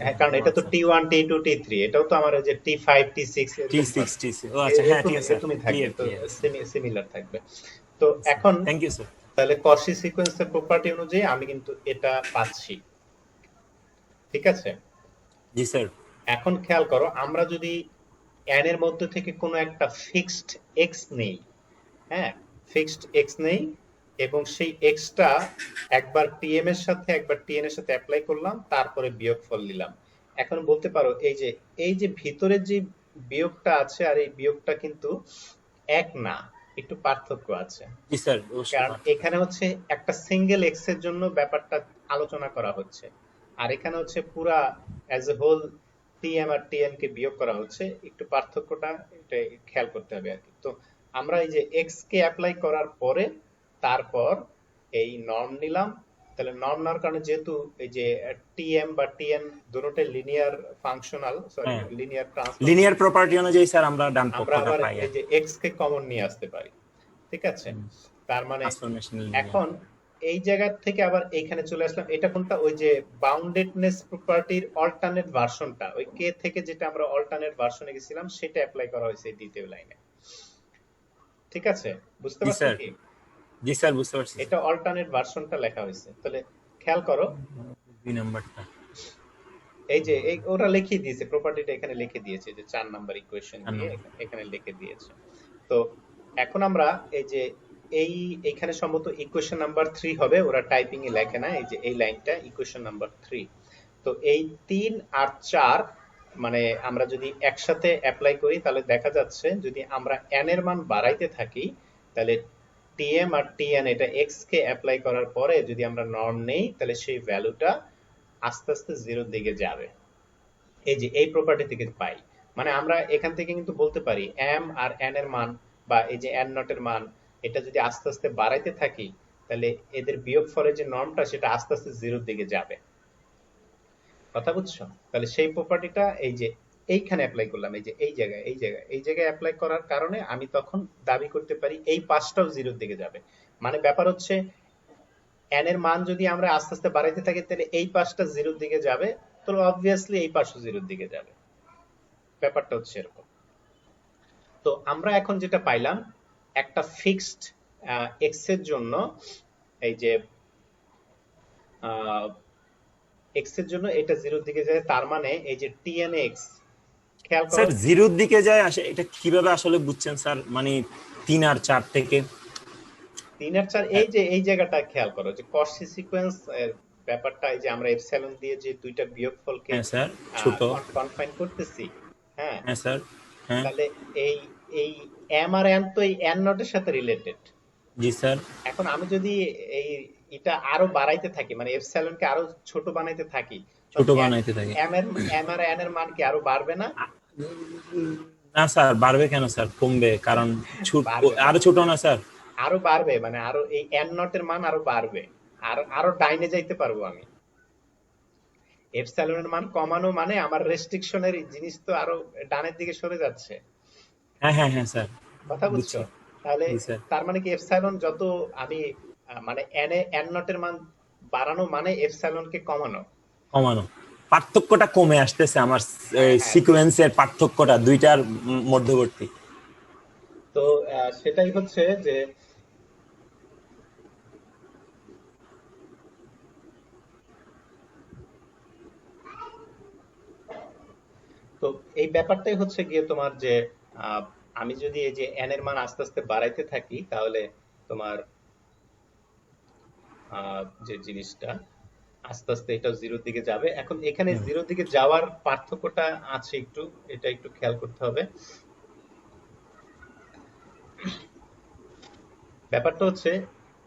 হ্যাঁ, কারণ এটা তো T1 T2 T3, এটাও তো আমার ওই যে T5 T6 T6 ও আচ্ছা, হ্যাঁ ঠিক আছে এরকমই থাকবে, ক্লিয়ার তো ক্লিয়ার। সিমিলার থাকবে। তো এখন থ্যাংক ইউ স্যার। তাহলে কশি সিকোয়েন্সের প্রপার্টি অনুযায়ী আমি কিন্তু এটা পাচ্ছি, ঠিক আছে? জি স্যার। এখন খেয়াল করো, আমরা যদি n এর মধ্যে থেকে কোনো একটা ফিক্সড x নেই, হ্যাঁ, ফিক্সড এক্স নেই, এবং সেই এক্সটা একবার টিএম এর সাথে একবার টিএন এর সাথে অ্যাপ্লাই করলাম, তারপরে বিয়োগফল নিলাম। এখন বলতে পারো এই যে ভিতরের যে বিয়োগটা আছে আর এই বিয়োগটা কিন্তু এক না, একটু পার্থক্য আছে। জি স্যার কারণ অবশ্যই। এখানে হচ্ছে একটা সিঙ্গেল এক্স এর জন্য ব্যাপারটা আলোচনা করা হচ্ছে, আর এখানে হচ্ছে পুরা অ্যাজ এ হোল টিএম আর টিএন কে বিয়োগ করা হচ্ছে, একটু পার্থক্যটা এটা খেয়াল করতে হবে আর কি। তো আমরা এই যে এক্স কে অ্যাপ্লাই করার পরে তারপর এই নর্ম নিলাম, তাহলে নর্ম নেওয়ার কারণে যেহেতু এই যে টিএম বা টিএন দুটোটাই লিনিয়ার ফাংশনাল, সরি হ্যাঁ, লিনিয়ার ট্রান্সফর্ম, লিনিয়ার প্রপার্টি অনুযায়ী স্যার আমরা ডান আমরা পক্ষটা আবার পাই এই যে এক্স কে কমন নিয়ে আসতে পারি, ঠিক আছে? তার মানে ট্রান্সফরমেশন এখন এই জায়গা থেকে আবার এইখানে চলে আসলাম, এটা কোনটা, ওই যে বাউন্ডেডনেস প্রপার্টির অল্টারনেট ভার্সনটা, ওই কে থেকে যেটা আমরা অল্টারনেট ভার্সনে গেছিলাম সেটা অ্যাপ্লাই করা হয়েছে এই দ্বিতীয় লাইনে, ঠিক আছে? বুঝতে জি পারছো স্যার। কি? জি স্যার বুঝতে পারছি। এটা অল্টারনেট ভার্সনটা লেখা হয়েছে, তাহলে খেয়াল করো, দুই নাম্বারটা। এই যে ওরা লিখে দিয়েছে প্রপার্টিটা, এখানে লিখে দিয়েছে যে 4 নাম্বার ইকুয়েশন দিয়ে এখানে লিখে দিয়েছে। তো এখন আমরা এই যে এইখানে সম্ভবত ইকুয়েশন নাম্বার 3 হবে, ওরা টাইপিং এ লেখে না, এই যে এই লাইনটা ইকুয়েশন নাম্বার 3। তো এই 3 আর 4 মানে আমরা যদি একসাথে অ্যাপ্লাই করি তাহলে দেখা যাচ্ছে যদি আমরা n এর মান বাড়াইতে থাকি, তাহলে tm আর tn এটা x কে অ্যাপ্লাই করার পরে যদি আমরা নর্ম নেই, তাহলে সেই ভ্যালুটা আস্তে আস্তে জিরোর দিকে যাবে। এই যে এই প্রপার্টি থেকে পাই, মানে আমরা এখান থেকে কিন্তু বলতে পারি m আর n এর মান বা এই যে n নট এর মান, এটা যদি আস্তে আস্তে বাড়াইতে থাকি তাহলে এদের বিয়োগফলের যে নর্মটা সেটা আস্তে আস্তে জিরোর দিকে যাবে। কথা বুঝছো? তাহলে সেই প্রপার্টিটা এই যে এইখানে অ্যাপ্লাই করলাম, এই যে এই জায়গায় অ্যাপ্লাই করার কারণে আমি তখন দাবি করতে পারি এই পাঁচটাও জিরোর দিকে যাবে। মানে ব্যাপার হচ্ছে n এর মান যদি আমরা আস্তে আস্তে বাড়াইতে থাকি তাহলে এই পাঁচটা জিরোর দিকে যাবে, তো অবভিয়াসলি এই পাঁচটা জিরোর দিকে যাবে, ব্যাপারটা হচ্ছে এরকম। তো আমরা এখন যেটা পাইলাম, একটা ফিক্সড এক্স এর জন্য এই যে এক্স এর জন্য এটা জিরোর দিকে যায়, তার মানে এই যে tn এক্স, খেয়াল করো স্যার জিরোর দিকে যায় আসে, এটা কিভাবে আসলে বুঝছেন স্যার? মানে 3 আর 4 থেকে 3 আর 4, এই যে এই জায়গাটা খেয়াল করো যে কসি সিকোয়েন্স ব্যাপারটা, এই যে আমরা এপসিলন দিয়ে যে দুইটা বিয়োগফলকে হ্যাঁ স্যার ছোট। কনফাইন করতেছি, হ্যাঁ, হ্যাঁ স্যার। হ্যাঁ তাহলে এই এই এম আর এন তো এই এন নটের সাথে রিলেটেড। জি স্যার। এখন আমি যদি এই এটা আরো বাড়াইতে থাকি, মানে এপসিলনকে আরো ছোট বানাইতে থাকি, ছোট বানাইতে থাকে। এম আর এন এর মান কি আরো বাড়বে না? না স্যার বাড়বে কেন স্যার, কমবে, কারণ বাড়বে, আরো ছোট না স্যার? আরো বাড়বে, মানে আরো এই এন নটের মান আরো বাড়বে, আর আরো ডাইনে যাইতে পারবো আমি। এপসাইলনের মান কমানো মানে আমার রেস্ট্রিকশনের জিনিস তো আরো ডানের দিকে সরে যাচ্ছে, হ্যাঁ হ্যাঁ হ্যাঁ স্যার কথা বুঝছো? বুঝছি। তাহলে জি স্যার। তার মানে কি এপসাইলন যত আমি মানে এন নটের মান বাড়ানো মানে এপসাইলনকে কমানো। কমানো, পার্থক্যটা কমে আসতেছে আমার হ্যাঁ হ্যাঁ, সিকোয়েন্সের পার্থক্যটা দুইটার মধ্যবর্তী। তো সেটাই হচ্ছে যে তো এই ব্যাপারটাই হচ্ছে গিয়ে তোমার যে আহ, আমি যদি এই যে এন এর মান আস্তে আস্তে বাড়াইতে থাকি তাহলে তোমার যে জিনিসটা আস্তে আস্তে এটাও জিরোর দিকে যাবে। এখন এখানে হুম। জিরোর দিকে যাওয়ার পার্থক্যটা আছে একটু, এটা একটু খেয়াল করতে হবে। ব্যাপারটা হচ্ছে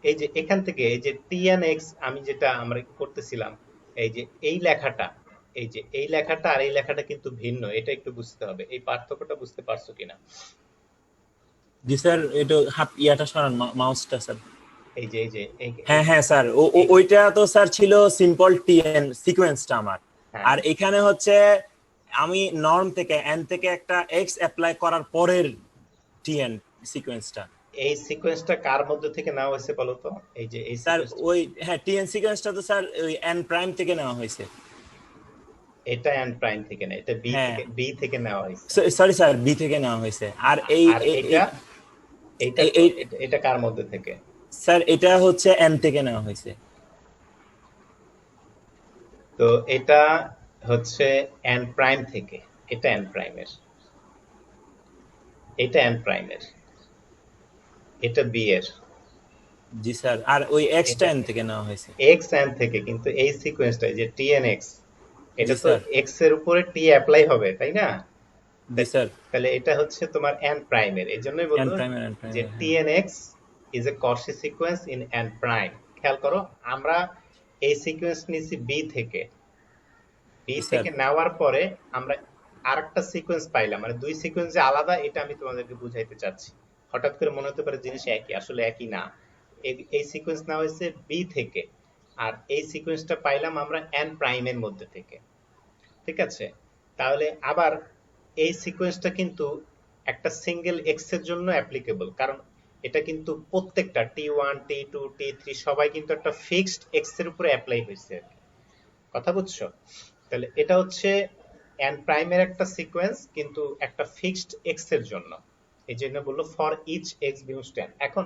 এই যে এখান থেকে এই যে tn(x) আমি যেটা আমরা করতেছিলাম, এই যে এই লেখাটা, এই যে এই লেখাটা আর এই লেখাটা কিন্তু ভিন্ন, এটা একটু বুঝতে হবে। এই পার্থক্যটা বুঝতে পারছো কিনা? জি স্যার, এটা হাত ইয়াটা সরান, মাউসটা স্যার। এই হ্যাঁ হ্যাঁ স্যার, এই ওইটা তো স্যার ছিল সিম্পল টিএন সিকোয়েন্সটা আমার। হ্যাঁ, আর এখানে হচ্ছে আমি নর্ম থেকে এন থেকে একটা এক্স অ্যাপ্লাই করার পরের টিএন সিকোয়েন্সটা। এই সিকোয়েন্সটা কার মধ্যে থেকে নেওয়া হয়েছে বলো তো? এই যে এই স্যার সিকোয়েন্সটা, ওই হ্যাঁ টিএন সিকোয়েন্সটা তো স্যার ওই এন প্রাইম থেকে নেওয়া হয়েছে। এটা এন প্রাইম থেকে না, এটা হ্যাঁ, বি থেকে নেওয়া হয়েছে। সরি স্যার, বি থেকে নেওয়া হয়েছে। আর এই আর এই এটা এইটা এই এই এটা কার মধ্যে থেকে? স্যার এটা হচ্ছে এন থেকে নেওয়া হয়েছে। তো এটা হচ্ছে এন প্রাইম থেকে, এটা এন প্রাইমের, এটা এন প্রাইমের, এটা বি এর, জি স্যার, আর ওই এক্সটা এটা এন থেকে নেওয়া হয়েছে। এক্স এন থেকে। কিন্তু এই সিকোয়েন্সটা যে tn(x), জি এটা তো স্যার। এক্স এর উপরে টি অ্যাপ্লাই হবে, তাই না? জি স্যার, তাহলে এটা হচ্ছে তোমার এন প্রাইমের। এই জন্যই এন বললো প্রাইম এন যে প্রাইম, হ্যাঁ। tn(x) is a Cauchy sequence in n prime. খেয়াল করো, আমরা এই সিকোয়েন্স নিয়েছি বি থেকে, বি জি স্যার। থেকে নেওয়ার পরে আমরা আরেকটা সিকোয়েন্স পাইলাম, মানে দুই সিকোয়েন্স যে আলাদা এটা আমি তোমাদেরকে বুঝাইতে চাচ্ছি। হঠাৎ করে মনে হতে পারে জিনিস একই, আসলে একই না। এই সিকোয়েন্স নেওয়া হয়েছে বি থেকে, আর এই সিকোয়েন্সটা পাইলাম আমরা এন প্রাইমের মধ্যে থেকে। ঠিক আছে? তাহলে আবার এই সিকোয়েন্সটা কিন্তু একটা সিঙ্গেল এক্স এর জন্য অ্যাপ্লিকেবল, কারণ এটা কিন্তু প্রত্যেকটা টি1 টি2 টি3 সবাই কিন্তু একটা ফিক্সড এক্স এর উপরে অ্যাপ্লাই হয়েছে। কথা বুঝছো? তাহলে এটা হচ্ছে এন প্রাইমের একটা সিকোয়েন্স, কিন্তু একটা ফিক্সড এক্স এর জন্য। এই জন্য বললো for each x belongs to n. এখন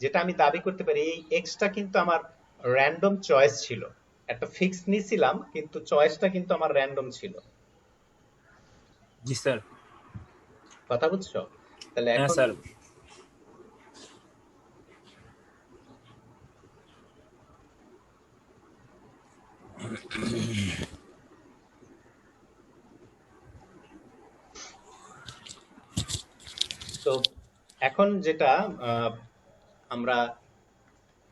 যেটা আমি দাবি করতে পারি, এই এক্সটা কিন্তু আমার র্যান্ডম চয়েস ছিল, একটা ফিক্স নিয়েছিলাম কিন্তু চয়েসটা কিন্তু আমার র্যান্ডম ছিল। জি স্যার। কথা বুঝছো? তাহলে হ্যাঁ এখন স্যার। তো এখন যেটা আহ, আমরা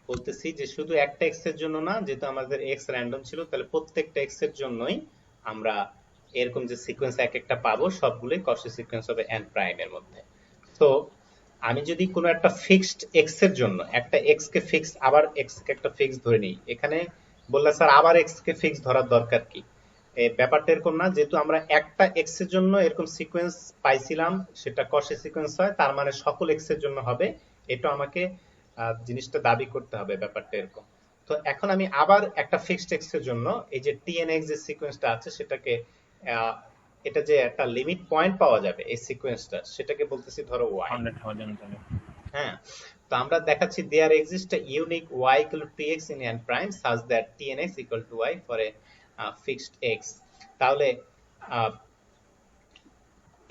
বলতেছি যে শুধু একটা এক্স এর জন্য না, যেহেতু আমাদের এক্স র্যান্ডম ছিল, তাহলে প্রত্যেকটা এক্স এর জন্যই আমরা এরকম যে সিকোয়েন্স এক একটা পাবো সবগুলোই কষি সিকোয়েন্স হবে এন প্রাইম এর মধ্যে। তো আমি যদি কোনো একটা ফিক্সড এক্স এর জন্য একটা এক্স কে ফিক্স, আবার এক্স কে একটা ফিক্স ধরে নিই, এখানে বললে স্যার আবার এক্স কে ফিক্স ধরার দরকার কি? এই ব্যাপারটা এরকম না, যেহেতু আমরা একটা এক্স এর জন্য এরকম সিকোয়েন্স পাইছিলাম, সেটা কষে সিকোয়েন্স হয়, তার মানে সকল এক্স এর জন্য হবে, এটা আমাকে জিনিসটা দাবি করতে হবে, ব্যাপারটা এরকম। তো এখন আমি আবার একটা ফিক্সড এক্স এর জন্য এই যে tn(x) যে সিকোয়েন্সটা আছে সেটাকে আহ, এটা যে একটা লিমিট পয়েন্ট পাওয়া যাবে এই সিকোয়েন্সটা, সেটাকে বলতেছি ধরো y। 100,000। হ্যাঁ, তো আমরা দেখাচ্ছি there exists a unique y equal to tx in n prime such that tn(x) equal to y for a fixed x. তাহলে আহ,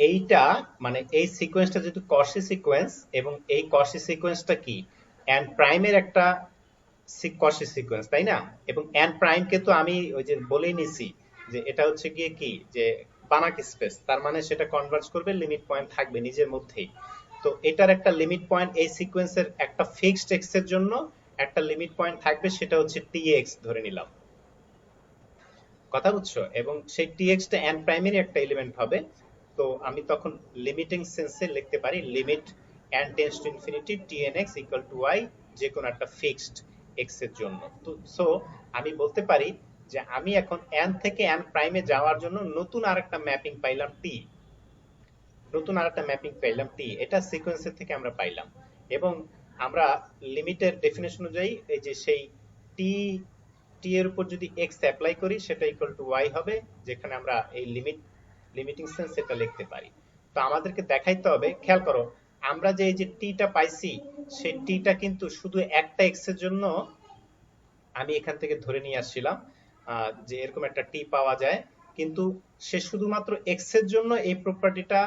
এইটা মানে এই সিকোয়েন্সটা যেহেতু কশি সিকোয়েন্স, এবং এই কশি সিকোয়েন্সটা কি n প্রাইমের একটা কশি সিকোয়েন্স, তাই না? এবং n প্রাইম কে তো আমি ওই যে বলেই নিছি যে এটা হচ্ছে গিয়ে কি, যে বানাক স্পেস, তার মানে সেটা কনভার্জ করবে, লিমিট পয়েন্ট থাকবে নিজের মধ্যেই। তো এটার একটা লিমিট পয়েন্ট এই সিকোয়েন্সের একটা ফিক্সড এক্স এর জন্য একটা লিমিট পয়েন্ট থাকবে, সেটা হচ্ছে tx ধরে নিলাম। কথা বুঝছো? এবং সেই tx টা n প্রাইমেরই একটা এলিমেন্ট হবে। তো আমি তখন লিমিটিং সেন্সে লিখতে পারি limit n tends to infinity tnx equal to y, যে কোনো একটা ফিক্সড x এর জন্য। তো সো আমি বলতে পারি যে আমি এখন n থেকে n প্রাইমে যাওয়ার জন্য নতুন আরেকটা ম্যাপিং পাইলাম t, নতুন আরেকটা ম্যাপিং পাইলাম t, এটা সিকোয়েন্সের থেকে আমরা পাইলাম। এবং আমরা লিমিটের ডেফিনেশন অনুযায়ী এই যে সেই t t এর উপর যদি x অ্যাপ্লাই করি সেটা ইকুয়াল টু y হবে, যেখানে আমরা এই লিমিটিং সেন্স এটা লিখতে পারি। তো আমাদেরকে দেখাইতে হবে, খেয়াল করো, আমরা যে এই যে t টা পাইছি, সেই t টা কিন্তু শুধু একটা x এর জন্য আমি এখান থেকে ধরে নিয়ে আসছিলাম যে এরকম একটা টি পাওয়া যায়, কিন্তু সে শুধুমাত্র এক্স এর জন্য এই প্রপার্টিটা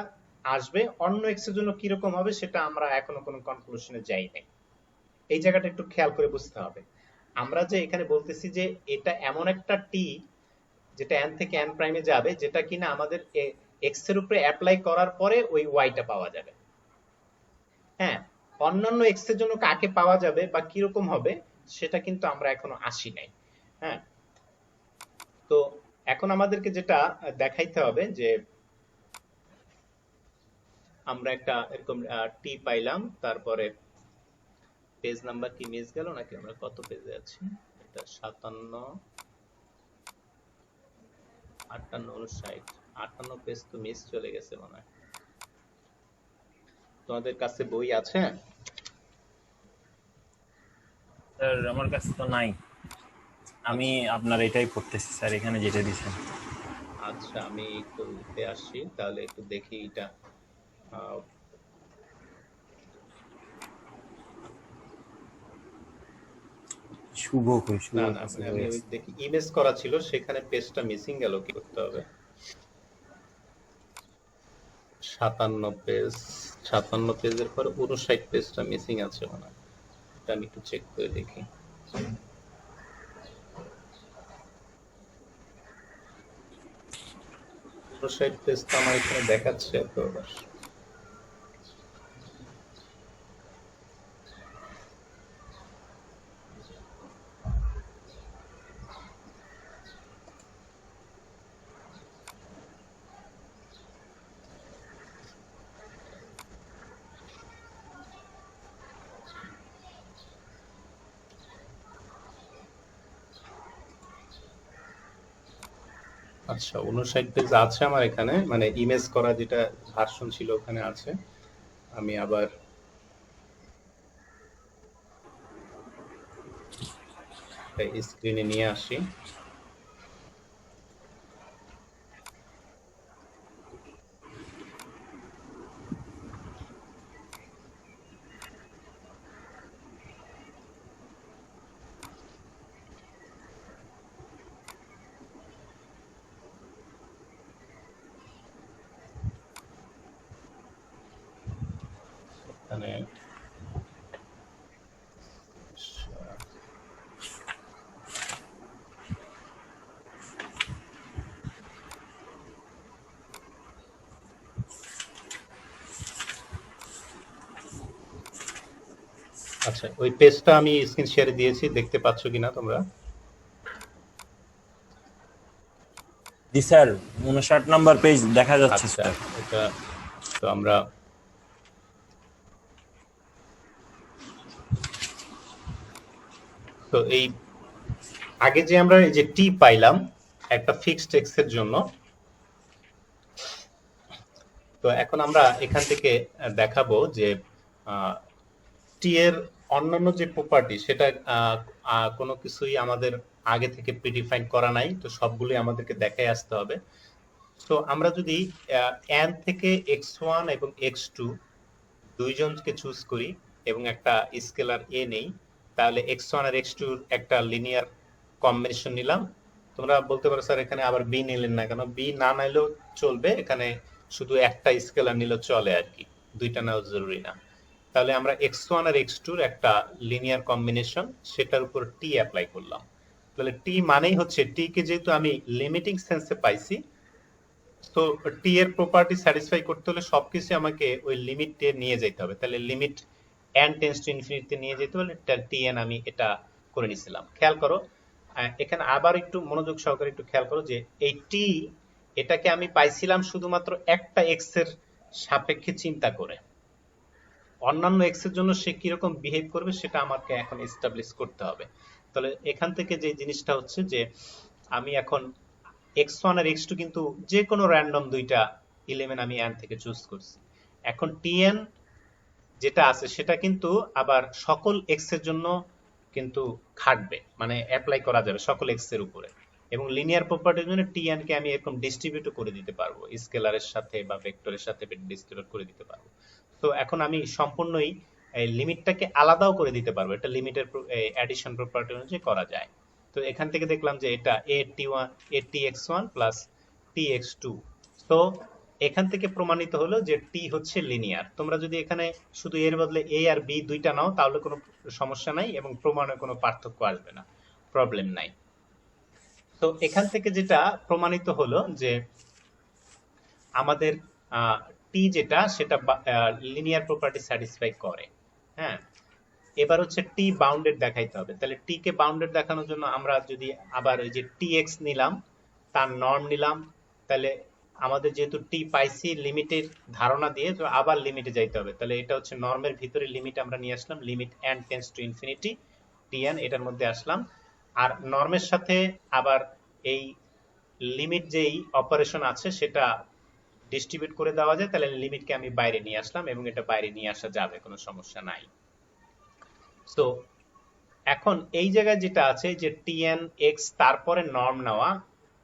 আসবে, অন্য এক্স এর জন্য কিরকম হবে সেটা আমরা এখনো কোনো কনক্লুশনে যাই নাই। এই জায়গাটা একটু খেয়াল করে বুঝতে হবে। আমরা যে এখানে বলতেছি যে এটা এমন একটা টি যেটা n থেকে n প্রাইমে যাবে, যেটা কিনা আমাদের x এর উপরে অ্যাপ্লাই করার পরে ওই y টা পাওয়া যাবে। হ্যাঁ, অন্যান্য x এর জন্য কাকে পাওয়া যাবে বা কিরকম হবে সেটা কিন্তু আমরা এখনো আসি নাই। হ্যাঁ, তো এখন আমাদেরকে যেটা দেখাইতে হবে যে আমরা একটা এরকম টি পাইলাম, তারপরে পেজ নাম্বার কি মিস গেল নাকি, আমরা কত পেজে আছি, এটা 57, 58, 59, 58 পেজ তো মিস চলে গেছে মনে হয়। তোমাদের কাছে বই আছে? স্যার আমার কাছে তো নাই, আমি আপনার এটাই পড়তেছি স্যার, এখানে যেটা দিছেন। আচ্ছা, আমি একটু উঠে আসি, তাহলে একটু দেখি এটা। আহ, শুভ কই, শুভ না না, কাছে মানে বই আমি ওই আছে। দেখি ইমেজ করা ছিল, সেখানে পেজটা মিসিং গেল, কি করতে হবে? 57 পেজ, 57 পেজের পর 59 পেজটা মিসিং আছে মনে হয়। এটা আমি একটু চেক করে দেখি। 59 পেজ তো আমার এখানে দেখাচ্ছে এতবার। আচ্ছা, 59 পেজ আছে আমার এখানে, মানে ইমেজ করা যেটা ভার্সন ছিল ওখানে আছে। আমি আবার স্ক্রিনে নিয়ে আসি। এখানে আচ্ছা, ওই পেজটা আমি স্ক্রিন শেয়ারে দিয়েছি, দেখতে পাচ্ছ কিনা তোমরা? জি স্যার, 59 নাম্বার পেজ দেখা যাচ্ছে আচ্ছা, স্যার। এটা তো আমরা তো এই আগে যে আমরা এই যে টি পাইলাম একটা ফিক্সড এক্স এর জন্য, তো এখন আমরা এখান থেকে দেখাবো যে টি এর অন্যান্য যে প্রপার্টি সেটা কোনো কিছুই আমাদের আগে থেকে প্রিডিফাইন করা নাই, তো সবগুলোই আমাদেরকে দেখাই আসতে হবে। তো আমরা যদি n থেকে x1 এবং x2 দুইজনকে চুজ করি এবং একটা স্কেলার a নেই, তাহলে x1 আর x2 একটা লিনিয়ার কম্বিনেশন নিলাম। তোমরা বলতে পারো স্যার এখানে আবার b নিলেন না কেন? b না নিলেও চলবে, এখানে শুধু একটা স্কেলার নিলেও চলে আর কি, দুইটা নেওয়া জরুরি না। তাহলে আমরা x1 আর x2 এর একটা লিনিয়ার কম্বিনেশন, সেটার উপর t অ্যাপ্লাই করলাম। তাহলে t মানেই হচ্ছে, t কে যেহেতু আমি লিমিটিং সেন্সে পাইছি, তো টি এর প্রপার্টি স্যাটিসফাই করতে হলে সবকিছু আমাকে ওই লিমিটে নিয়ে যেতে হবে। তাহলে লিমিট n টেন্ডস টু ইনফিনিটিতে নিয়ে যেতে হলে টি এন আমি এটা করে নিছিলাম। খেয়াল করো, এখানে আবার একটু মনোযোগ সহকারে একটু খেয়াল করো যে এই টি, এটাকে আমি পাইছিলাম শুধুমাত্র একটা এক্স এর সাপেক্ষে চিন্তা করে। অন্যান্য এক্স এর জন্য সে কিরকম বিহেভ করবে সেটা আমাকে এখন এস্টাবলিশ করতে হবে। তাহলে এখান থেকে যে জিনিসটা হচ্ছে যে আমি এখন x1 আর x2 কিন্তু যে কোনো র্যান্ডম দুইটা এলিমেন্ট আমি n থেকে চুজ করছি। এখন tn যেটা আছে সেটা কিন্তু আবার সকল x এর জন্য কিন্তু খাটবে, মানে অ্যাপ্লাই করা যাবে সকল x এর উপরে। এবং লিনিয়ার প্রপার্টির জন্য tn কে আমি এরকম ডিস্ট্রিবিউট করে দিতে পারবো, স্কেলারের সাথে বা ভেক্টরের সাথে ডিস্ট্রিবিউট করে দিতে পারবো। তো এখন আমি সম্পূর্ণই এই লিমিটটাকে আলাদাও করে দিতে পারবো, এটা লিমিটের অ্যাডিশন প্রপার্টি অনুযায়ী করা যায়। তো এখান থেকে দেখলাম যে এটা a t1 a tx1 plus tx2। তো এখান থেকে প্রমাণিত হলো যে টি হচ্ছে লিনিয়ার। তোমরা যদি এখানে শুধু এর বদলে এ আর বি দুইটা নাও তাহলে কোনো সমস্যা নাই এবং প্রমাণে কোনো পার্থক্য আসবে না, প্রবলেম নাই। তো এখান থেকে যেটা প্রমাণিত হলো যে আমাদের টি যেটা সেটা লিনিয়ার প্রপার্টি স্যাটিসফাই করে। হ্যাঁ, এবার হচ্ছে টি বাউন্ডেড দেখাইতে হবে। তাহলে টি কে বাউন্ডেড দেখানোর জন্য আমরা যদি আবার ওই যে টি এক্স নিলাম, তার নর্ম নিলাম, তাহলে আমাদের যেহেতু টি পাইছি লিমিটের ধারণা দিয়ে, তো আবার লিমিটে যাইতে হবে। তাহলে এটা হচ্ছে নর্মের ভিতরে লিমিট আমরা নিয়ে আসলাম, limit N tends to infinity T N, এটার মধ্যে আসলাম। আর নর্মের সাথে আবার এই লিমিট যেই অপারেশন আছে সেটা ডিস্ট্রিবিউট করে দেওয়া যায়, তাহলে লিমিটকে আমি বাইরে নিয়ে আসলাম এবং এটা বাইরে নিয়ে আসা যাবে, কোনো সমস্যা নাই। সো এখন এই জায়গায় যেটা আছে যে tn x তারপরে নর্ম নেওয়া,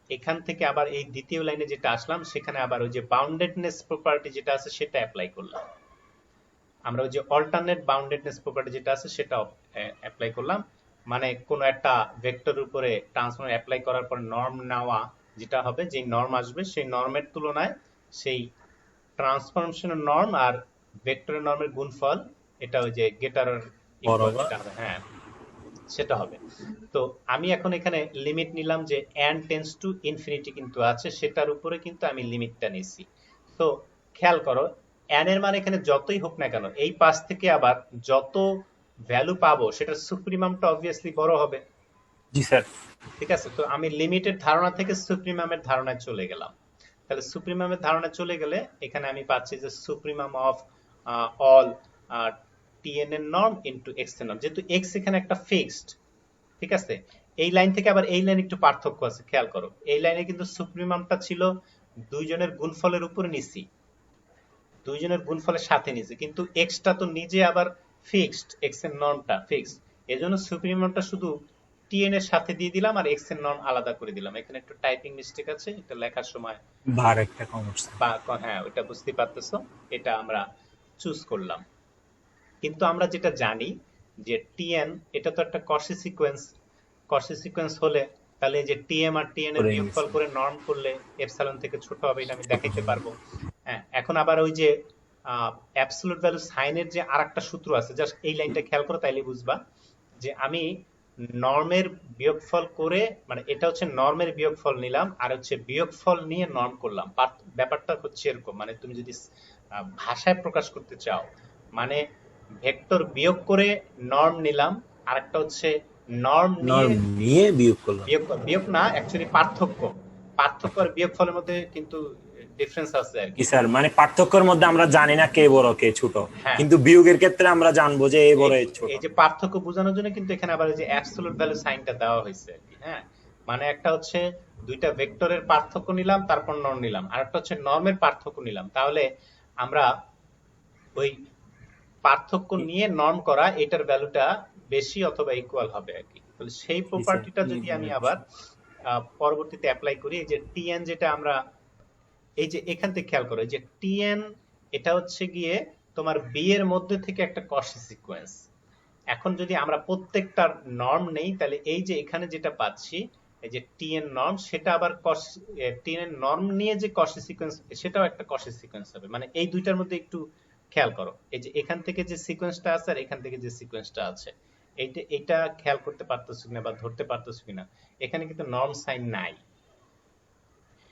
এখান থেকে আবার এই দ্বিতীয় লাইনে যেটা আসলাম সেখানে আবার ওই যে বাউন্ডেডনেস প্রপার্টি যেটা আছে সেটা অ্যাপ্লাই করলাম। আমরা ওই যে অল্টারনেট বাউন্ডেডনেস প্রপার্টি যেটা আছে সেটা অ্যাপ্লাই করলাম, মানে কোনো একটা ভেক্টরের উপরে ট্রান্সফর্ম অ্যাপ্লাই করার পর নর্ম নেওয়া যেটা হবে, যে নর্ম আসবে সেই নর্মের তুলনায় সেই ট্রান্সফরমেশনের নর্ম আর ভেক্টরের নর্মের গুণফল, এটা ওই যে গেটার ইকুয়াল বরাবর। যেটা হবে, হ্যাঁ সেটা হবে। তো আমি এখন এখানে লিমিট নিলাম যে n টেন্ডস টু ইনফিনিটি কিন্তু আছে, সেটার উপরে কিন্তু আমি লিমিটটা নিছি। তো খেয়াল করো n এর মান এখানে যতই হোক না কেন, এই পাশ থেকে আবার যত ভ্যালু পাবো সেটার সুপ্রিমামটা অবভিয়াসলি বড় হবে। জি স্যার। ঠিক আছে, তো আমি লিমিটের ধারণা থেকে সুপ্রিমামের ধারণায় চলে গেলাম। তাহলে সুপ্রিমামের ধারণায় চলে গেলে এখানে আমি পাচ্ছি যে সুপ্রিমাম অফ অল tn এর নর্ম ইনটু x এর নর্ম, যেহেতু x এখানে একটা ফিক্সড। ঠিক আছে, এই লাইন থেকে আবার এই লাইনে একটু পার্থক্য আছে, খেয়াল করো এই লাইনে কিন্তু সুপ্রিমামটা ছিল দুইজনের গুণফলের উপরে নিছি, দুইজনের গুণফলের সাথে নিছি, কিন্তু এক্সটা তো নিজে আবার ফিক্সড, এক্স এর নর্মটা ফিক্সড, এজন্য সুপ্রিমামটা শুধু টিএন এর সাথে দিয়ে দিলাম আর এক্স এর নর্ম আলাদা করে দিলাম। এখানে একটু টাইপিং মিস্টেক আছে, এটা লেখার সময় ভার একটা কম উঠছে। বা হ্যাঁ ওটা বুঝতে পারতেছো, এটা আমরা চুজ করলাম। কিন্তু আমরা যেটা জানি যে টিএন এটা তো একটা কসি সিকোয়েন্স, কসি সিকোয়েন্স হলে তাহলে এই যে টিএম আর টিএন এর করে বিয়োগফল নিছি। করে নর্ম করলে এপসাইলন থেকে ছোট হবে, এটা আমি দেখাইতে পারবো। হ্যাঁ, এখন আবার ওই যে অ্যাবসলিউট ভ্যালু সাইনের যে আরেকটা সূত্র আছে, জাস্ট এই লাইনটা খেয়াল করো তাইলে বুঝবা যে আমি নর্মের বিয়োগফল করে, মানে এটা হচ্ছে নর্মের বিয়োগফল নিলাম আর হচ্ছে বিয়োগফল নিয়ে নর্ম করলাম। ব্যাপারটা হচ্ছে এরকম, মানে তুমি যদি ভাষায় প্রকাশ করতে চাও, মানে ভেক্টর বিয়োগ করে নর্ম নিলাম, আরেকটা হচ্ছে নর্ম নিয়ে নর্ম নিয়ে বিয়োগ করলাম। বিয়োগ, বিয়োগ না অ্যাকচুয়ালি পার্থক্য, পার্থক্য আর বিয়োগফলের মধ্যে কিন্তু ডিফারেন্স আছে আর কি। কি স্যার, মানে পার্থক্যের মধ্যে আমরা জানি না কে বড় কে ছোট, হ্যাঁ, কিন্তু বিয়োগের ক্ষেত্রে আমরা জানবো যে এ বড় এ ছোট। এই যে পার্থক্য বোঝানোর জন্য কিন্তু এখানে আবার যে অ্যাবসলিউট ভ্যালু সাইনটা দেওয়া হয়েছে আর কি। হ্যাঁ, মানে একটা হচ্ছে দুইটা ভেক্টরের পার্থক্য নিলাম তারপর নর্ম নিলাম, আর একটা হচ্ছে নর্মের পার্থক্য নিলাম, তাহলে আমরা ওই পার্থক্য নিয়ে নর্ম করা এটার ভ্যালুটা বেশি অথবা ইকুয়াল হবে আর কি। তাহলে সেই প্রপার্টিটা যদি আমি আবার পরবর্তীতে অ্যাপ্লাই করি, এই যে টিএন যেটা আমরা এই যে এখান থেকে খেয়াল করো, এই যে টিএন এটা হচ্ছে গিয়ে তোমার বি এর মধ্যে থেকে একটা কসি সিকোয়েন্স। এখন যদি আমরা প্রত্যেকটার নর্ম নেই, তাহলে এই যে এখানে যেটা পাচ্ছি এই যে টিএন নর্ম, সেটা আবার টিএন এর নর্ম নিয়ে যে কসি সিকোয়েন্স সেটাও একটা কসি সিকোয়েন্স হবে। মানে এই দুইটার মধ্যে একটু খেয়াল করো, এই যে এখান থেকে যে সিকোয়েন্সটা আছে আর এখান থেকে যে সিকোয়েন্সটা আছে, এইটা খেয়াল করতে পারতেছো কিনা বা ধরতে পারতেছো কিনা। এখানে কিন্তু নর্ম সাইন নাই,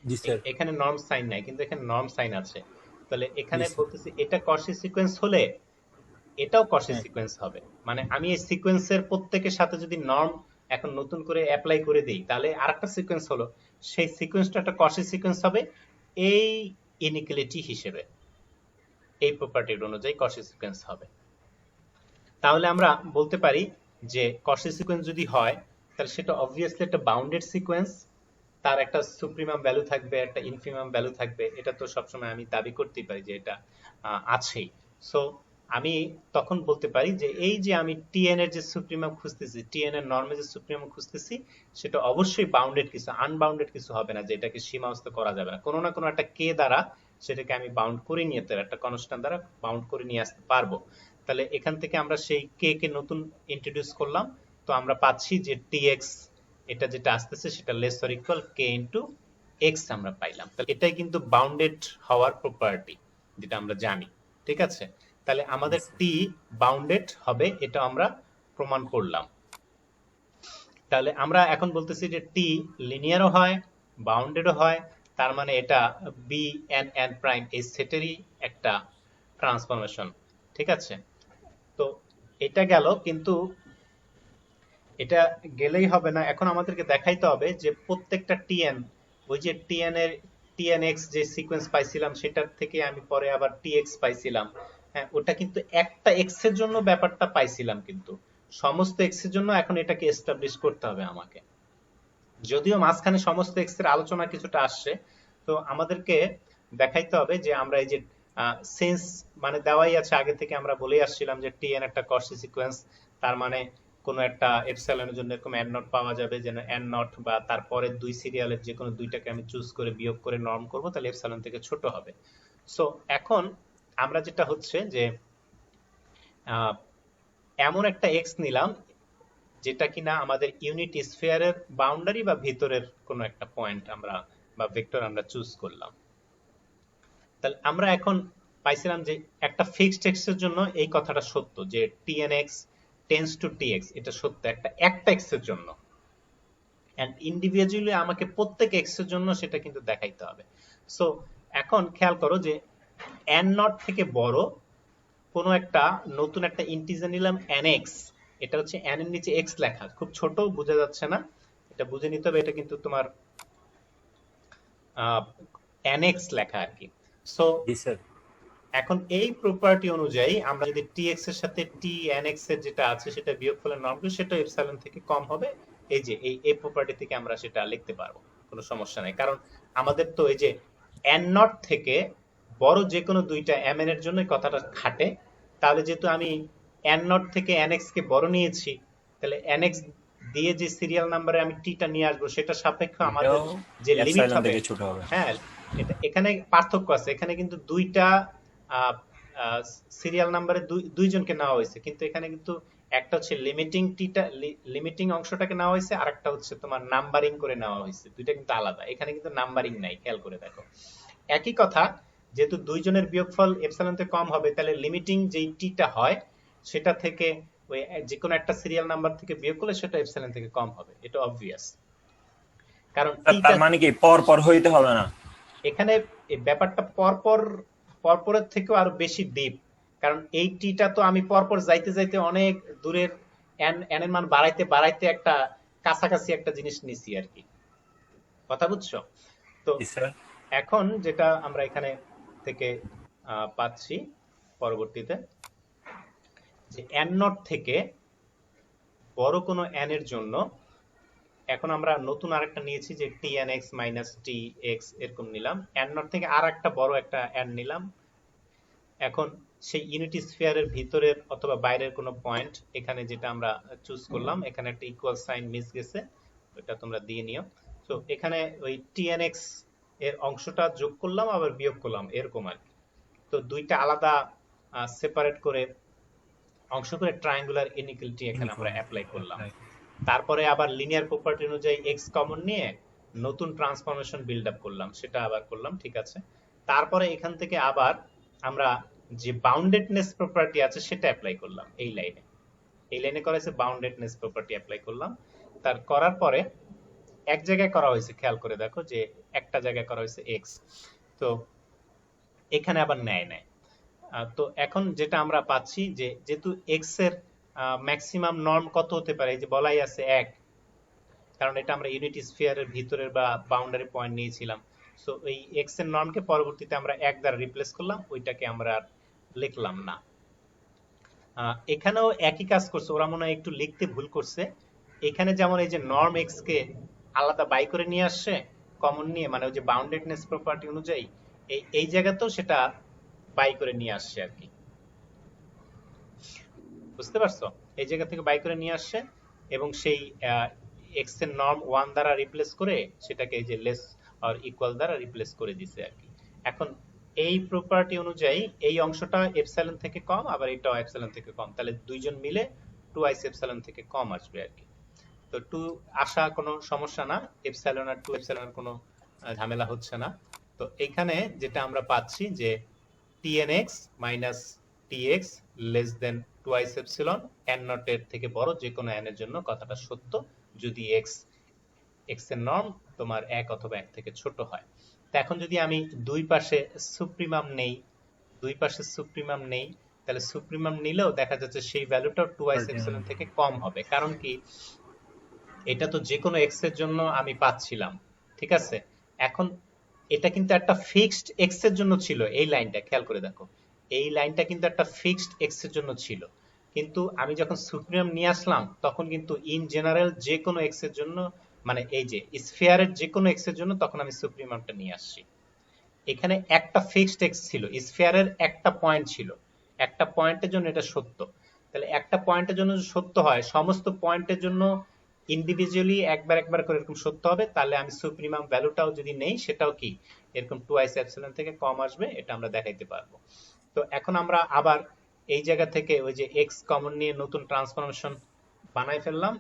জি স্যার। এখানে নর্ম সাইন নাই কিন্তু এখানে নর্ম সাইন আছে। তাহলে এখানে জি স্যার। বলতেছি এটা কসি সিকোয়েন্স হলে এটাও কসি হ্যাঁ। সিকোয়েন্স হবে। মানে আমি এই সিকোয়েন্সের প্রত্যেকের সাথে যদি নর্ম এখন নতুন করে অ্যাপ্লাই করে দিই, তাহলে আরেকটা সিকোয়েন্স হলো, সেই সিকোয়েন্সটা একটা কসি সিকোয়েন্স হবে এই ইনইকুয়ালিটি হিসেবে, এই প্রপার্টির অনুযায়ী কসি সিকোয়েন্স হবে। তাহলে আমরা বলতে পারি যে কসি সিকোয়েন্স যদি হয় তাহলে সেটা অবভিয়াসলি একটা বাউন্ডেড সিকোয়েন্স, তার একটা সুপ্রিমাম ভ্যালু থাকবে, একটা ইনফিমাম ভ্যালু থাকবে, এটা তো সবসময় আমি দাবি করতেই পারি যে এটা আছেই। সো আমি তখন বলতে পারি যে এই যে আমি টিএন এর যে সুপ্রিমাম খুঁজতেছি, টিএন এর নর্মে যে সুপ্রিমাম খুঁজতেছি, সেটা অবশ্যই বাউন্ডেড কিছু, আনবাউন্ডেড কিছু হবে না যে এটাকে সীমাবদ্ধ করা যাবে না। কোনো না কোনো একটা কে দ্বারা সেটাকে আমি বাউন্ড করে নিয়ে, একটা কনস্ট্যান্ট দ্বারা বাউন্ড করে নিয়ে আসতে পারবো। তাহলে এখান থেকে আমরা সেই কে কে নতুন ইন্ট্রোডিউস করলাম, তো আমরা পাচ্ছি যে টিএক্স এটা যেটা আসতেছে সেটা less or equal K into x আমরা পাইলাম। তাহলে এটাই কিন্তু বাউন্ডেড হওয়ার প্রপার্টি, যেটা আমরা জানি। ঠিক আছে, তাহলে আমাদের টি বাউন্ডেড হবে, এটা আমরা প্রমাণ করলাম। তাহলে আমরা এখন বলতেছি যে টি লিনিয়ারও হয়, বাউন্ডেডও হয়, তার মানে এটা বি এন এন প্রাইম এই সেটেরই একটা ট্রান্সফরমেশন। ঠিক আছে, তো এটা গেল, কিন্তু এটা গেলেই হবে না, এখন আমাদেরকে দেখাইতে হবে যে প্রত্যেকটা টিএন, ওই যে টিএন এর টিএন এক্স যে সিকোয়েন্স পাইছিলাম সেটার থেকে আমি পরে আবার টিএক্স পাইছিলাম। হ্যাঁ, ওটা কিন্তু একটা এক্স এর জন্য ব্যাপারটা পাইছিলাম, কিন্তু সমস্ত এক্স এর জন্য এখন এটাকে এস্টাবলিশ করতে হবে আমাকে। যদিও মাঝখানে সমস্ত এক্স এর আলোচনা কিছুটা আসছে, তো আমাদেরকে দেখাইতে হবে যে আমরা এই যে সেন্স মানে দেওয়াই আছে আগে থেকে, আমরা বলে আসছিলাম যে টিএন একটা কস্টি সিকোয়েন্স, তার মানে কোনো একটা এপসাইলনের জন্য এরকম এন নট পাওয়া যাবে, যেন এন নট বা তারপরে দুই সিরিয়ালের যে কোনো দুইটাকে আমি চুজ করে বিয়োগ করে নর্ম করব, তাহলে এপসাইলন থেকে ছোট হবে। সো এখন আমরা যেটা হচ্ছে যে এমন একটা এক্স নিলাম যেটা কিনা আমাদের ইউনিট স্ফিয়ারের বাউন্ডারি বা ভিতরের কোনো একটা পয়েন্ট আমরা বা ভেক্টর আমরা চুজ করলাম। তাহলে আমরা এখন পাইছিলাম যে একটা ফিক্সড এক্স এর জন্য এই কথাটা সত্য যে tnx টেন্ডস টু tx, এটা সত্য একটা এক্স এর জন্য, এন্ড ইন্ডিভিজুয়ালি আমাকে প্রত্যেক এক্স এর জন্য সেটা কিন্তু দেখাইতে হবে। সো এখন খেয়াল করো যে n নট থেকে বড় কোনো একটা নতুন একটা ইন্টিজার নিলাম nx, এটা হচ্ছে n এর নিচে x লেখা, খুব ছোট, বোঝা যাচ্ছে না, এটা বুঝে নিতে হবে, এটা কিন্তু তোমার nx লেখা আর কি। সো জি স্যার। এখন এই প্রপার্টি অনুযায়ী আমরা যদি tx এর সাথে tnx এর যেটা আছে সেটা বিয়োগফলের নর্ম করি, সেটা এপসাইলন থেকে কম হবে। এই যে এই প্রপার্টি থেকে আমরা সেটা লিখতে পারবো, কোনো সমস্যা নাই, কারণ আমাদের তো এই যে n নট থেকে বড় যে কোনো দুইটা mn এর জন্য কথাটা খাটে। তাহলে যেহেতু আমি n নট থেকে nx কে বড় নিয়েছি, তাহলে nx দিয়ে যে সিরিয়াল নাম্বারে আমি টিটা নিয়ে আসবো সেটা সাপেক্ষ আমাদের যে লিমিট এপসাইলন হবে। থেকে ছোট হবে। হ্যাঁ, এখানে পার্থক্য আছে, এখানে কিন্তু দুইটা সিরিয়াল নাম্বারে দুইজনকে নেওয়া হয়েছে, কিন্তু এখানে কিন্তু একটা হচ্ছে লিমিটিং টিটা, লিমিটিং অংশটাকে নেওয়া হয়েছে, আর একটা হচ্ছে তোমার নাম্বারিং করে নেওয়া হয়েছে, দুইটা কিন্তু আলাদা। এখানে কিন্তু নাম্বারিং নাই, খেয়াল করে দেখো। একই কথা, যেহেতু দুইজনের বিয়োগফল এপসাইলন থেকে কম হবে, তাহলে লিমিটিং যেই টিটা হয় সেটা থেকে ওই যে কোনো একটা সিরিয়াল নাম্বার থেকে বিয়োগ করলে সেটা এপসাইলন থেকে কম হবে, এটা অবভিয়াস। কারণ তার মানে কি পর পর হইতে হবে না? এখানে এই ব্যাপারটা পরপরের থেকেও আরো বেশি ডিপ, কারণ এই টিটা তো আমি পরপর যাইতে যাইতে অনেক দূরের এন এর মান বাড়াইতে বাড়াইতে একটা কাছাকাছি একটা জিনিস নিছি আর কি, কথা বুঝছো? তো জি স্যার। এখন যেটা আমরা এখানে থেকে পাচ্ছি পরবর্তীতে, যে এন নট থেকে বড় কোনো এন এর জন্য এখন আমরা নতুন আরেকটা নিয়েছি যে tnx মাইনাস tx এরকম নিলাম, n নট থেকে আর একটা বড় একটা n নিলাম। এখন সেই ইউনিটি স্ফিয়ারের ভিতরের অথবা বাইরের কোনো পয়েন্ট এখানে যেটা আমরা চুজ করলাম, এখানে একটা ইকুয়াল সাইন মিস গেছে, ওটা তোমরা দিয়ে নিও। তো এখানে ওই tnx এর অংশটা যোগ করলাম আবার বিয়োগ করলাম, এরকম আর কি। তো দুইটা আলাদা সেপারেট করে অংশ করে ট্রায়াঙ্গুলার ইনইকুয়ালিটি এখানে আমরা অ্যাপ্লাই করলাম। তারপরে আবার লিনিয়ার প্রপার্টি অনুযায়ী এক্স কমন নিয়ে নতুন ট্রান্সফরমেশন বিল্ড আপ করলাম, সেটা আবার করলাম, ঠিক আছে। তারপরে এখান থেকে আবার আমরা যে বাউন্ডেডনেস প্রপার্টি আছে সেটা অ্যাপ্লাই করলাম এই লাইনে করা হয়েছে, বাউন্ডেডনেস প্রপার্টি অ্যাপ্লাই করলাম। তার করার পরে এক জায়গায় করা হয়েছে, খেয়াল করে দেখো যে একটা জায়গায় করা হয়েছে এক্স, তো এখানে আবার নেয়। তো এখন যেটা আমরা পাচ্ছি যে যেহেতু এক্স এর ম্যাক্সিমাম নর্ম কত হতে পারে, এই যে বলাই আছে 1, কারণ এটা আমরা ইউনিট স্ফিয়ারের ভিতরের বা বাউন্ডারি পয়েন্ট নিয়েছিলাম। সো এই এক্স এর নর্মকে পরবর্তীতে আমরা 1 দ্বারা রিপ্লেস করলাম, ওইটাকে আমরা আর লিখলাম না। এখানেও একই কাজ করছে, ওরা মনে হয় একটু লিখতে ভুল করছে। এখানে যেমন এই যে নর্ম এক্স কে আলাদা বাই করে নিয়ে আসছে কমন নিয়ে, মানে ওই যে বাউন্ডেডনেস প্রপার্টি অনুযায়ী এই জায়গাতেও সেটা বাই করে নিয়ে আসছে আর কি, বুঝতে পারছো? এই জায়গা থেকে বাই করে নিয়ে আসছে এবং সেই এক্স এর নর্ম 1 দ্বারা রিপ্লেস করে সেটাকে এই যে লেস অর ইকুয়াল দ্বারা রিপ্লেস করে দিছে আর কি। এখন এই প্রপার্টি অনুযায়ী এই অংশটা এপসাইলন থেকে কম, আবার এটাও এপসাইলন থেকে কম, তাহলে দুইজন মিলে 2i এপসাইলন থেকে কম আসবে আর কি। তো 2 আসা কোনো সমস্যা না, এপসাইলন আর 2 এপসাইলনের কোনো ঝামেলা হচ্ছে না। তো এখানে যেটা আমরা পাচ্ছি যে tnx minus tx less than twice epsilon n not এর থেকে বড় যে কোনো n এর জন্য কথাটা সত্য যদি x এর নর্ম তোমার 1 অথবা 1 থেকে ছোট হয়। তো এখন যদি আমি দুই পাশে সুপ্রিমাম নেই, তাহলে সুপ্রিমাম নিলেও দেখা যাচ্ছে সেই ভ্যালুটাও টুয়াইস এপসিলন থেকে কম হবে। কারণ কি, এটা তো যে কোনো এক্স এর জন্য আমি পাচ্ছিলাম, ঠিক আছে। এখন এটা কিন্তু একটা ফিক্সড এক্স এর জন্য ছিল, এই লাইনটা খেয়াল করে দেখো, এই লাইনটা কিন্তু একটা ফিক্সড এক্স এর জন্য ছিল, কিন্তু আমি যখন সুপ্রিমাম নিয়ে আসলাম তখন কিন্তু ইন জেনারেল যে কোনো এক্স এর জন্য, মানে এই যে স্ফিয়ারের যে কোনো এক্স এর জন্য তখন আমি সুপ্রিমামটা নিয়ে আসছি। এখানে একটা ফিক্সড এক্স ছিল, স্ফিয়ারের একটা পয়েন্ট ছিল, একটা পয়েন্টের জন্য এটা সত্য। তাহলে একটা পয়েন্টের জন্য যদি সত্য হয়, সমস্ত পয়েন্টের জন্য ইন্ডিভিজুয়ালি একবার একবার করে এরকম সত্য হবে, তাহলে আমি সুপ্রিমাম ভ্যালুটাও যদি নেই সেটাও কি এরকম টুয়াইস এপসিলন থেকে কম আসবে, এটা আমরা দেখাইতে পারবো। তো এখন আমরা আবার এই জায়গা থেকে ওই যে এক্স কমন নিয়ে নতুন ট্রান্সফরমেশন বানাই ফেললাম,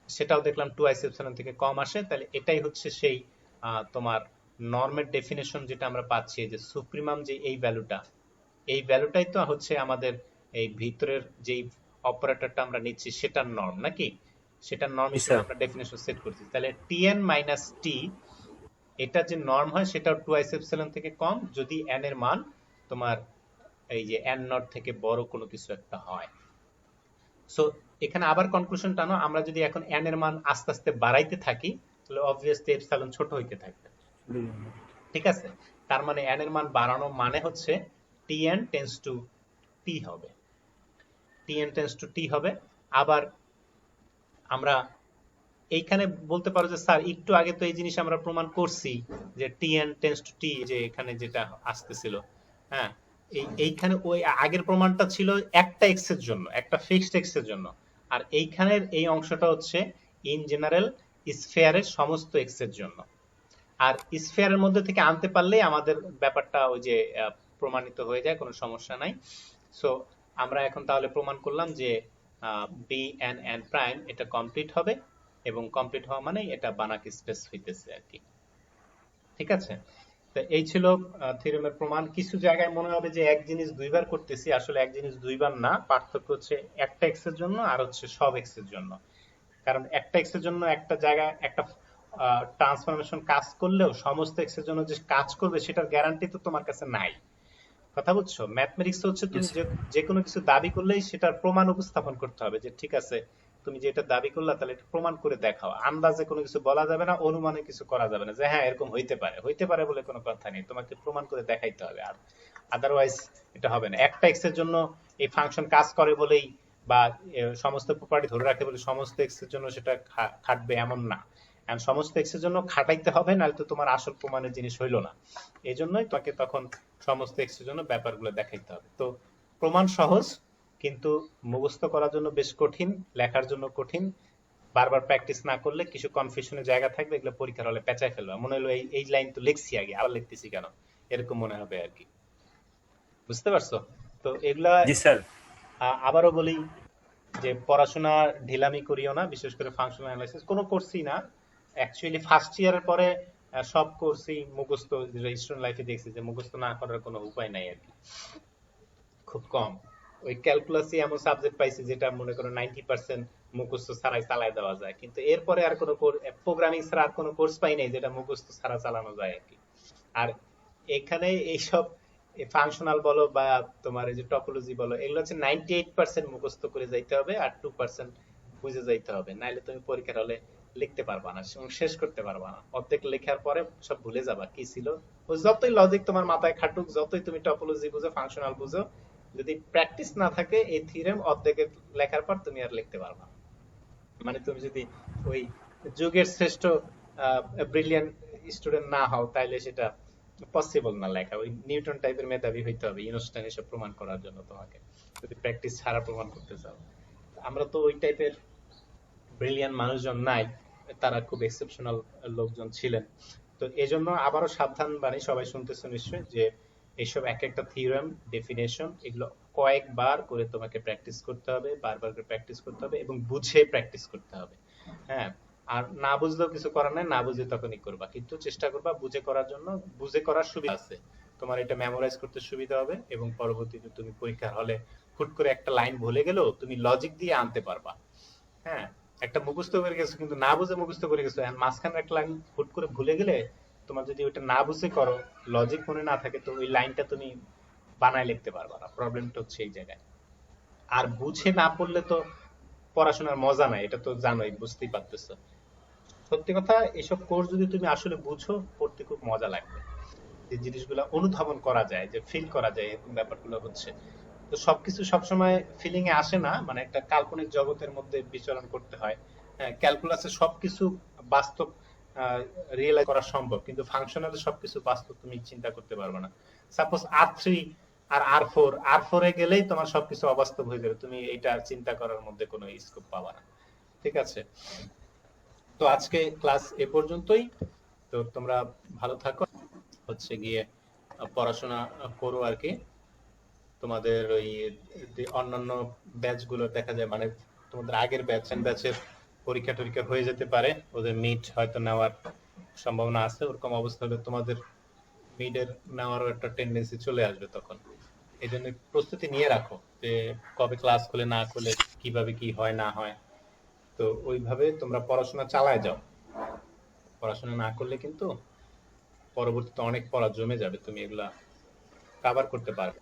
সেটাও দেখলাম টুয়াইস এপসিলন থেকে কম আসে। তাহলে এটাই হচ্ছে সেই তোমার নর্মের ডেফিনেশন যেটা আমরা পাচ্ছি, যে সুপ্রিমাম যে এই ভ্যালুটাই তো হচ্ছে আমাদের এই ভিতরের যেই অপারেটরটা আমরা নিচ্ছি সেটার নর্ম, নাকি সেটার নর্ম হিসেবে আমরা ডেফিনেশন সেট করছি। তাহলে tn মাইনাস t এটা যে নর্ম হয় সেটাও টুয়াইস এপসিলন থেকে কম যদি n এর মান তোমার এই যে n নট থেকে বড় কোনো কিছু একটা হয়। সো এখানে আবার কনক্লুশন টানো, আমরা যদি এখন n এর মান আস্তে আস্তে বাড়াইতে থাকি তাহলে অবভিয়াসলি এপসিলন ছোট হইতে থাকবে, ঠিক আছে। তার মানে n এর মান বাড়ানো মানে হচ্ছে tn টেন্ডস টু t হবে, tn টেন্ডস টু t হবে। আবার আমরা এইখানে বলতে পারো যে স্যার একটু আগে তো এই জিনিস আমরা প্রমাণ করছি যে tn টেন্ডস টু t, যে এখানে যেটা আসতেছিল, হ্যাঁ এইখানে ওই আগের প্রমাণটা ছিল একটা এক্স এর জন্য, একটা ফিক্সড এক্স এর জন্য, আর এইখানের এই অংশটা হচ্ছে ইন জেনারেল স্ফিয়ারের সমস্ত এক্স এর জন্য। আর স্ফিয়ারের মধ্যে থেকে আনতে পারলেই আমাদের ব্যাপারটা ওই যে প্রমাণিত হয়ে যায়, কোনো সমস্যা নাই। সো আমরা এখন তাহলে প্রমাণ করলাম যে বি এন এন প্রাইম এটা কমপ্লিট হবে, এবং কমপ্লিট হওয়া মানে এটা বানাক স্পেস হইতেছে আর কি, ঠিক আছে। তো এই ছিল থিওরেমের প্রমাণ। কিছু জায়গায় মনে হবে যে এক জিনিস দুইবার করতেছি, আসলে এক জিনিস দুইবার না, পার্থক্য হচ্ছে একটা এক্স এর জন্য আর হচ্ছে সব এক্স এর জন্য। কারণ একটা এক্স এর জন্য একটা জায়গায় একটা ট্রান্সফরমেশন কাজ করলেও সমস্ত এক্স এর জন্য যে কাজ করবে সেটার গ্যারান্টি তো তোমার কাছে নাই, কথা বুঝছো। ম্যাথমেটিক্স হচ্ছে তুমি যে কোনো কিছু দাবি করলেই সেটার প্রমাণ উপস্থাপন করতে হবে, যে ঠিক আছে তুমি যেটা দাবি করলা তাহলে এটা প্রমাণ করে দেখাও। আন্দাজে কোনো কিছু বলা যাবে না, অনুমানে কিছু করা যাবে না যে হ্যাঁ এরকম হইতে পারে বলে কোনো কথা নেই, তোমাকে প্রমাণ করে দেখাইতে হবে। আর আদারওয়াইজ এটা হবে না। একটা এক্স এর জন্য এই ফাংশন কাজ করে বলেই বা সমস্ত প্রপার্টি ধরে রাখে বলে সমস্ত এক্স এর জন্য সেটা খাটবে এমন না, এন্ড সমস্ত এক্স এর জন্য খাটাইতে হবে, নাহলে তো তোমার আসল প্রমাণের জিনিস হইলো না। এই জন্যই তোমাকে তখন সমস্ত এক্স এর জন্য ব্যাপারগুলো দেখাইতে হবে। তো প্রমাণ সহজ, কিন্তু মুখস্থ করার জন্য বেশ কঠিন, লেখার জন্য কঠিন। বারবার প্র্যাকটিস না করলে কিছু কনফিউশনের জায়গা থাকবে, এগুলো পরীক্ষার হলে পেঁচায় ফেলবা, মনে হলো এই লাইন তো লিখছি আগে আবার লিখতেছি কেন, এরকম মনে হবে আর কি, বুঝতে পারছো। তো এগুলা জি স্যার। আবারও বলি যে পড়াশোনা ঢিলামি করিও না, বিশেষ করে ফাংশনাল অ্যানালাইসিস কোনো কোর্সই না। অ্যাকচুয়ালি ফার্স্ট ইয়ারের পরে সব কোর্সই মুখস্থ, স্টুডেন্ট লাইফে দেখছি যে মুখস্থ না করার কোনো উপায় নাই আর কি, খুব কম। ওই ক্যালকুলাসই এমন সাবজেক্ট পাইছি যেটা মনে করো 90% মুখস্থ ছাড়াই চালায় দেওয়া যায়, কিন্তু এরপরে আর কোনো প্রোগ্রামিং ছাড়া আর কোনো কোর্স পাই নাই যেটা মুখস্থ ছাড়া চালানো যায় আর কি। আর এখানে এইসব ফাংশনাল বলো বা তোমার এই যে টপোলজি বলো, এগুলো হচ্ছে 98% মুখস্থ করে যাইতে হবে আর 2% বুঝে যাইতে হবে, নাইলে তুমি পরীক্ষার হলে লিখতে পারবা না, শেষ করতে পারবা না। অর্ধেক লেখার পরে সব ভুলে যাবা কি ছিল। ও যতই লজিক তোমার মাথায় খাটুক, যতই তুমি টপোলজি বুঝো, ফাংশনাল বুঝো, যদি প্র্যাকটিস না থাকে এই থিওরেম অর্ধেকের লেখার পর তুমি আর লিখতে পারবা না। মানে তুমি যদি ওই যুগের শ্রেষ্ঠ ব্রিলিয়ান্ট স্টুডেন্ট না হও তাইলে সেটা পসিবল না লেখা। ওই নিউটন টাইপের মেধাবী হইতে হবে ইনস্টাইন এসব প্রমাণ করার জন্য তোমাকে, যদি প্র্যাকটিস ছাড়া প্রমাণ করতে চাও। আমরা তো ওই টাইপের ব্রিলিয়ান্ট মানুষজন নাই, তারা খুব এক্সেপশনাল লোকজন ছিলেন। তো এজন্য আবারও সাবধান বাণী, সবাই শুনতেছো নিশ্চয়ই, যে এইসব এক একটা থিওরেম ডেফিনেশন এগুলো কয়েকবার করে তোমাকে প্র্যাকটিস করতে হবে, বারবার করে প্র্যাকটিস করতে হবে এবং বুঝে প্র্যাকটিস করতে হবে। হ্যাঁ, আর না বুঝলেও কিছু করার নাই, না বুঝে তখনই করবা, কিন্তু চেষ্টা করবা বুঝে করার জন্য। বুঝে করার সুবিধা আছে, তোমার এটা মেমোরাইজ করতে সুবিধা হবে, এবং পরবর্তীতে তুমি পরীক্ষার হলে হুট করে একটা লাইন ভুলে গেলেও তুমি লজিক দিয়ে আনতে পারবা। হ্যাঁ, একটা মুখস্থ করে গেছো কিন্তু না বুঝে মুখস্থ করে গেছো, এখন মাঝখানে একটা লাইন হুট করে ভুলে গেলে তোমার যদি ওইটা না বুঝে করো, লজিক মনে না থাকে, তো ওই লাইনটা তুমি বানায় লিখতে পারবা না। প্রবলেমটা হচ্ছে এই জায়গায়। আর বুঝে না পড়লে তো পড়াশোনার মজা নাই, এটা তো জানোই, বুঝতেই পারতেছো। সত্যি কথা, এসব কোর্স যদি তুমি আসলে বুঝো, পড়তে খুব মজা লাগবে। যে জিনিসগুলো অনুধাবন করা যায়, যে ফিল করা যায়, এরকম ব্যাপারগুলো হচ্ছে। তো সবকিছু সবসময় ফিলিং এ আসে না, মানে একটা কাল্পনিক জগতের মধ্যে বিচরণ করতে হয়। হ্যাঁ, ক্যালকুলাসে সবকিছু বাস্তব রিয়েলাইজ করা সম্ভব, কিন্তু ফাংশনালে সবকিছু বাস্তব তুমি চিন্তা করতে পারবে না। সাপোজ R3 আর আর ফোর এ গেলেই তোমার সবকিছু অবাস্তব হয়ে যাবে, তুমি এটা চিন্তা করার মধ্যে কোনো স্কোপ পাবা না। ঠিক আছে, তো আজকে ক্লাস এ পর্যন্তই। তো তোমরা ভালো থাকো, হচ্ছে গিয়ে পড়াশোনা করো আর কি। তোমাদের ওই যে অন্যান্য ব্যাচ গুলো দেখা যায়, মানে তোমাদের আগের ব্যাচের পরীক্ষা টরীক্ষা হয়ে যেতে পারে, ওদের মিড হয়তো নেওয়ার সম্ভাবনা আছে। ওরকম অবস্থা হলে তোমাদের মিডের নেওয়ারও একটা টেন্ডেন্সি চলে আসবে তখন। এই জন্য প্রস্তুতি নিয়ে রাখো যে কবে ক্লাস খুলে না খুলে, কিভাবে কি হয় না হয়। তো ওইভাবে তোমরা পড়াশোনা চালায় যাও। পড়াশোনা না করলে কিন্তু পরবর্তীতে অনেক পড়া জমে যাবে, তুমি এগুলা কাভার করতে পারবে।